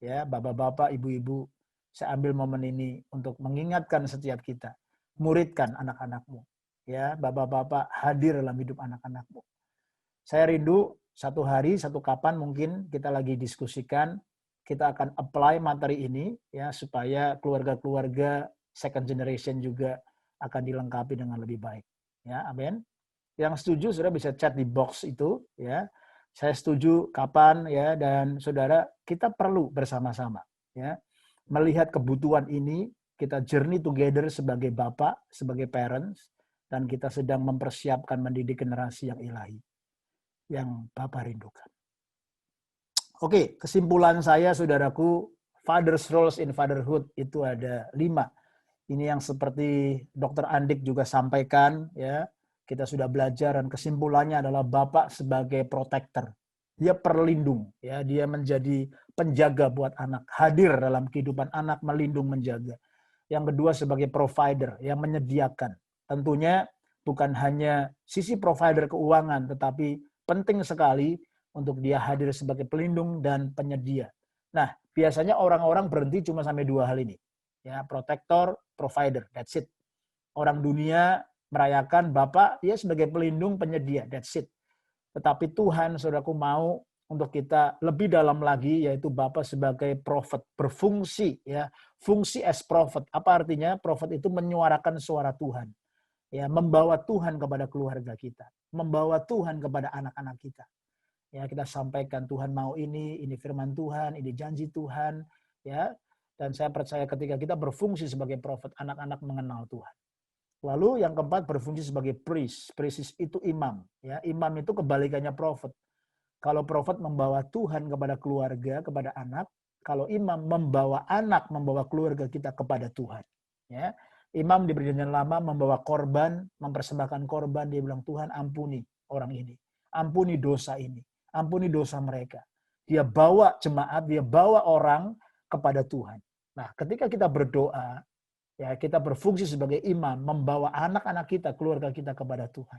Ya, bapak-bapak, ibu-ibu, saya ambil momen ini untuk mengingatkan setiap kita, muridkan anak-anakmu. Ya, bapak-bapak hadir dalam hidup anak-anakmu. Saya rindu satu hari, satu kapan mungkin kita lagi diskusikan, kita akan apply materi ini ya supaya keluarga-keluarga second generation juga akan dilengkapi dengan lebih baik. Ya, amin. Yang setuju saudara bisa chat di box itu, ya. Saya setuju kapan, ya, dan saudara kita perlu bersama-sama, ya, melihat kebutuhan ini, kita journey together sebagai bapak, sebagai parents, dan kita sedang mempersiapkan mendidik generasi yang ilahi, yang Bapak rindukan. Oke, kesimpulan saya saudaraku, father's roles in fatherhood itu ada 5. Ini yang seperti Dr. Andik juga sampaikan, ya. Kita sudah belajar dan kesimpulannya adalah bapak sebagai protector. Dia perlindung, ya. Dia menjadi penjaga buat anak, hadir dalam kehidupan anak, melindung, menjaga. Yang kedua sebagai provider, yang menyediakan. Tentunya bukan hanya sisi provider keuangan, tetapi penting sekali untuk dia hadir sebagai pelindung dan penyedia. Nah, biasanya orang-orang berhenti cuma sampai 2 hal ini. Ya, protector, provider, that's it. Orang dunia merayakan Bapak ya sebagai pelindung, penyedia, that's it. Tetapi Tuhan, saudaraku, mau untuk kita lebih dalam lagi, yaitu Bapak sebagai prophet, berfungsi, ya, fungsi as prophet. Apa artinya? Prophet itu menyuarakan suara Tuhan, ya, membawa Tuhan kepada keluarga kita, membawa Tuhan kepada anak-anak kita. Ya, kita sampaikan Tuhan mau ini firman Tuhan, ini janji Tuhan, ya. Dan saya percaya ketika kita berfungsi sebagai prophet, anak-anak mengenal Tuhan. Lalu yang keempat berfungsi sebagai priest. Priest itu imam. Ya, imam itu kebalikannya prophet. Kalau prophet membawa Tuhan kepada keluarga, kepada anak. Kalau imam membawa anak, membawa keluarga kita kepada Tuhan. Ya, imam di Perjanjian Lama membawa korban, mempersembahkan korban. Dia bilang, Tuhan ampuni orang ini. Ampuni dosa ini. Ampuni dosa mereka. Dia bawa jemaat, dia bawa orang kepada Tuhan. Nah, ketika kita berdoa, ya, kita berfungsi sebagai imam, membawa anak-anak kita, keluarga kita kepada Tuhan.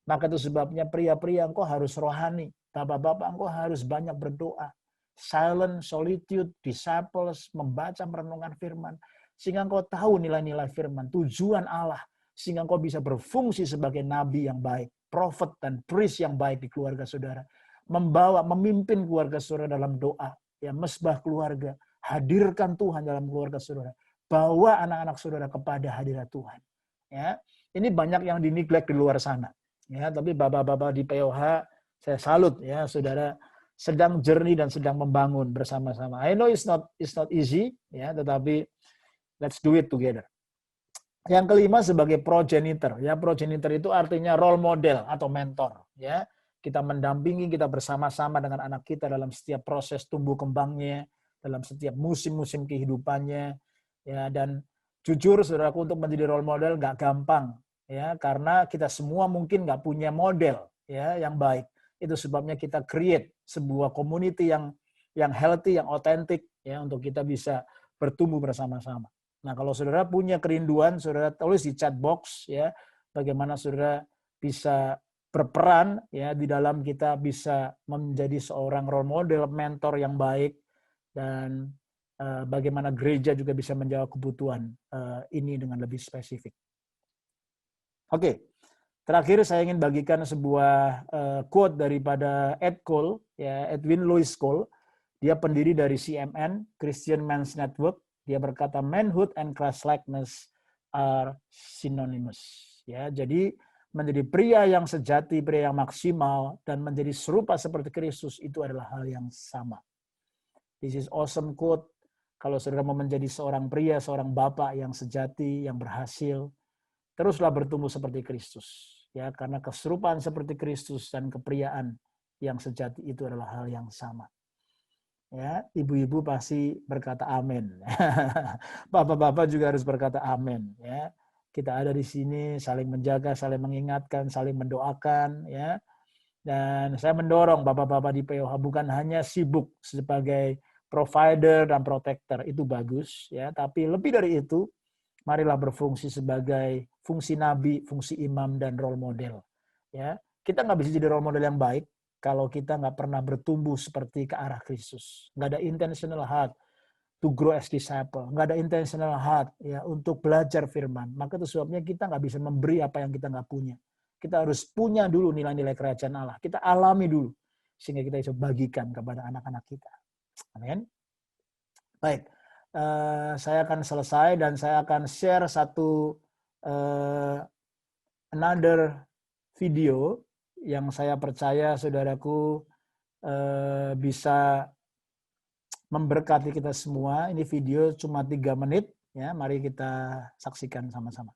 Maka itu sebabnya pria-pria engkau harus rohani, bapak-bapak engkau harus banyak berdoa. Silent, solitude, disciples, membaca merenungkan firman. Sehingga engkau tahu nilai-nilai firman, tujuan Allah. Sehingga engkau bisa berfungsi sebagai nabi yang baik, prophet dan priest yang baik di keluarga saudara. Membawa, memimpin keluarga saudara dalam doa. Ya, mesbah keluarga. Hadirkan Tuhan dalam keluarga saudara. Bawa anak-anak saudara kepada hadirat Tuhan. Ya, ini banyak yang dineglect di luar sana. Ya, tapi bapak-bapak di POH, saya salut ya, saudara sedang journey dan sedang membangun bersama-sama. I know it's not easy, ya, tetapi let's do it together. Yang kelima sebagai progenitor. Ya, progenitor itu artinya role model atau mentor. Ya, kita mendampingi, kita bersama-sama dengan anak kita dalam setiap proses tumbuh kembangnya, dalam setiap musim-musim kehidupannya. Ya, dan jujur saudaraku, untuk menjadi role model gak gampang, ya, karena kita semua mungkin gak punya model, ya, yang baik. Itu sebabnya kita create sebuah community yang healthy, yang authentic, ya, untuk kita bisa bertumbuh bersama-sama. Nah, kalau saudara punya kerinduan, saudara tulis di chat box, ya, bagaimana saudara bisa berperan, ya, di dalam kita bisa menjadi seorang role model, mentor yang baik, dan bagaimana gereja juga bisa menjawab kebutuhan ini dengan lebih spesifik. Oke, terakhir saya ingin bagikan sebuah quote daripada Ed Cole, ya, Edwin Louis Cole. Dia pendiri dari CMN, Christian Men's Network. Dia berkata, manhood and Christ-likeness are synonymous. Ya, jadi menjadi pria yang sejati, pria yang maksimal, dan menjadi serupa seperti Kristus itu adalah hal yang sama. This is awesome quote. Kalau saudara mau menjadi seorang pria, seorang bapak yang sejati, yang berhasil, teruslah bertumbuh seperti Kristus. Ya, karena keserupaan seperti Kristus dan kepriaan yang sejati itu adalah hal yang sama. Ya, ibu-ibu pasti berkata amin. Bapak-bapak juga harus berkata amin. Ya, kita ada di sini saling menjaga, saling mengingatkan, saling mendoakan. Ya, dan saya mendorong bapak-bapak di POH bukan hanya sibuk sebagai provider dan protector, itu bagus, ya, tapi lebih dari itu, marilah berfungsi sebagai fungsi nabi, fungsi imam, dan role model. Ya, kita nggak bisa jadi role model yang baik kalau kita nggak pernah bertumbuh seperti ke arah Kristus. Nggak ada intentional heart to grow as disciple. Nggak ada intentional heart, ya, untuk belajar firman. Maka itu sebabnya kita nggak bisa memberi apa yang kita nggak punya. Kita harus punya dulu nilai-nilai kerajaan Allah. Kita alami dulu, sehingga kita bisa bagikan kepada anak-anak kita. Amin. Baik, saya akan selesai dan saya akan share satu another video yang saya percaya saudaraku bisa memberkati kita semua. Ini video cuma 3 menit, ya. Mari kita saksikan sama-sama.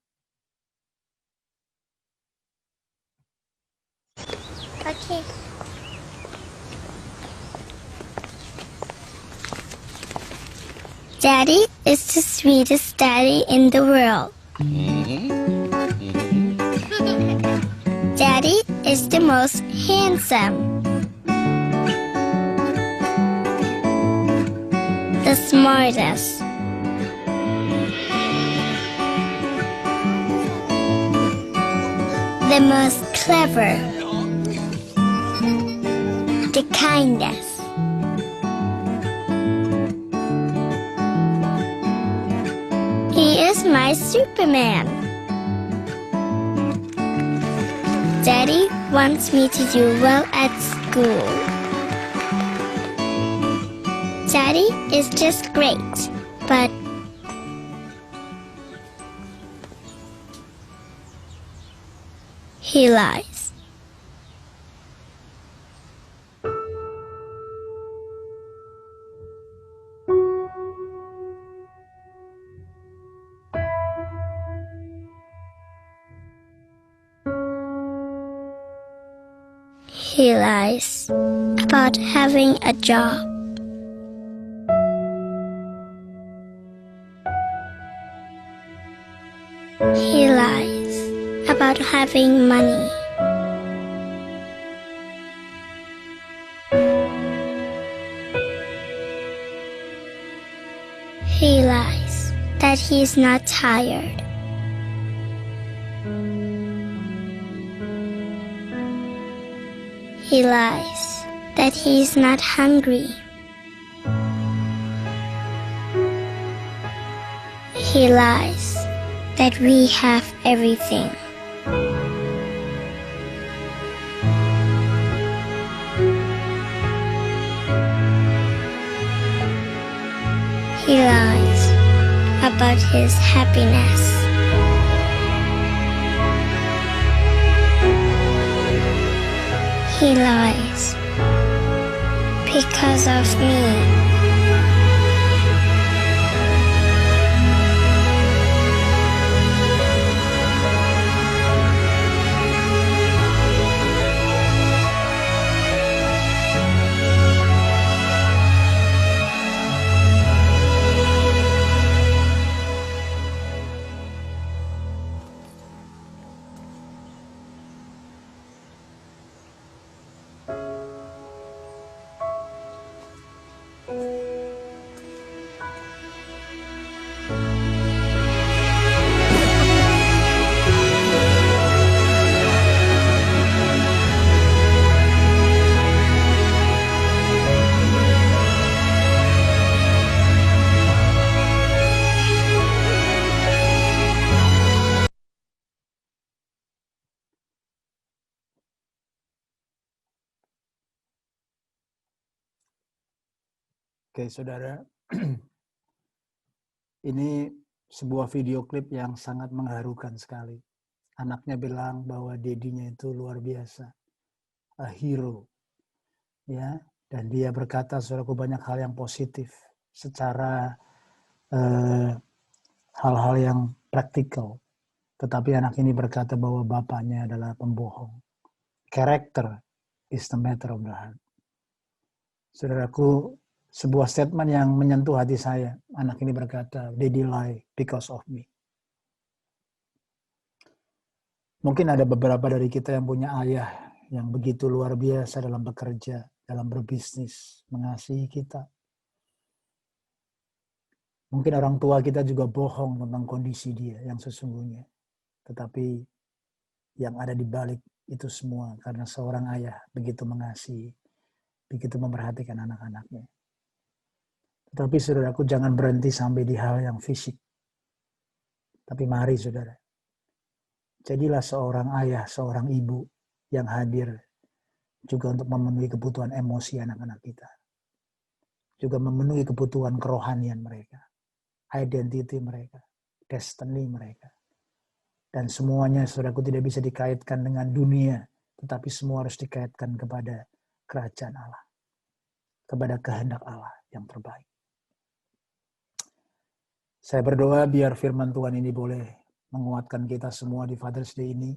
Okay. Daddy is the sweetest daddy in the world. Daddy is the most handsome, the smartest, the most clever, the kindest. He is my Superman. Daddy wants me to do well at school. Daddy is just great, but he lies. He lies about having a job. He lies about having money. He lies that he's not tired. He lies that he's not hungry. He lies that we have everything. He lies about his happiness. He lies because of me. Oke, saudara. Ini sebuah video klip yang sangat mengharukan sekali. Anaknya bilang bahwa dedinya itu luar biasa, a hero, ya. Dan dia berkata, saudaraku, banyak hal yang positif secara hal-hal yang praktikal. Tetapi anak ini berkata bahwa bapaknya adalah pembohong. Character is the matter of the heart. Saudaraku, sebuah statement yang menyentuh hati saya. Anak ini berkata, "Daddy lie because of me." Mungkin ada beberapa dari kita yang punya ayah yang begitu luar biasa dalam bekerja, dalam berbisnis, mengasihi kita. Mungkin orang tua kita juga bohong tentang kondisi dia yang sesungguhnya. Tetapi yang ada di balik itu semua karena seorang ayah begitu mengasihi, begitu memperhatikan anak-anaknya. Tetapi saudaraku, jangan berhenti sampai di hal yang fisik. Tapi mari saudara, jadilah seorang ayah, seorang ibu yang hadir juga untuk memenuhi kebutuhan emosi anak-anak kita. Juga memenuhi kebutuhan kerohanian mereka, identity mereka, destiny mereka. Dan semuanya, saudaraku, tidak bisa dikaitkan dengan dunia, tetapi semua harus dikaitkan kepada kerajaan Allah, kepada kehendak Allah yang terbaik. Saya berdoa biar firman Tuhan ini boleh menguatkan kita semua di Father's Day ini.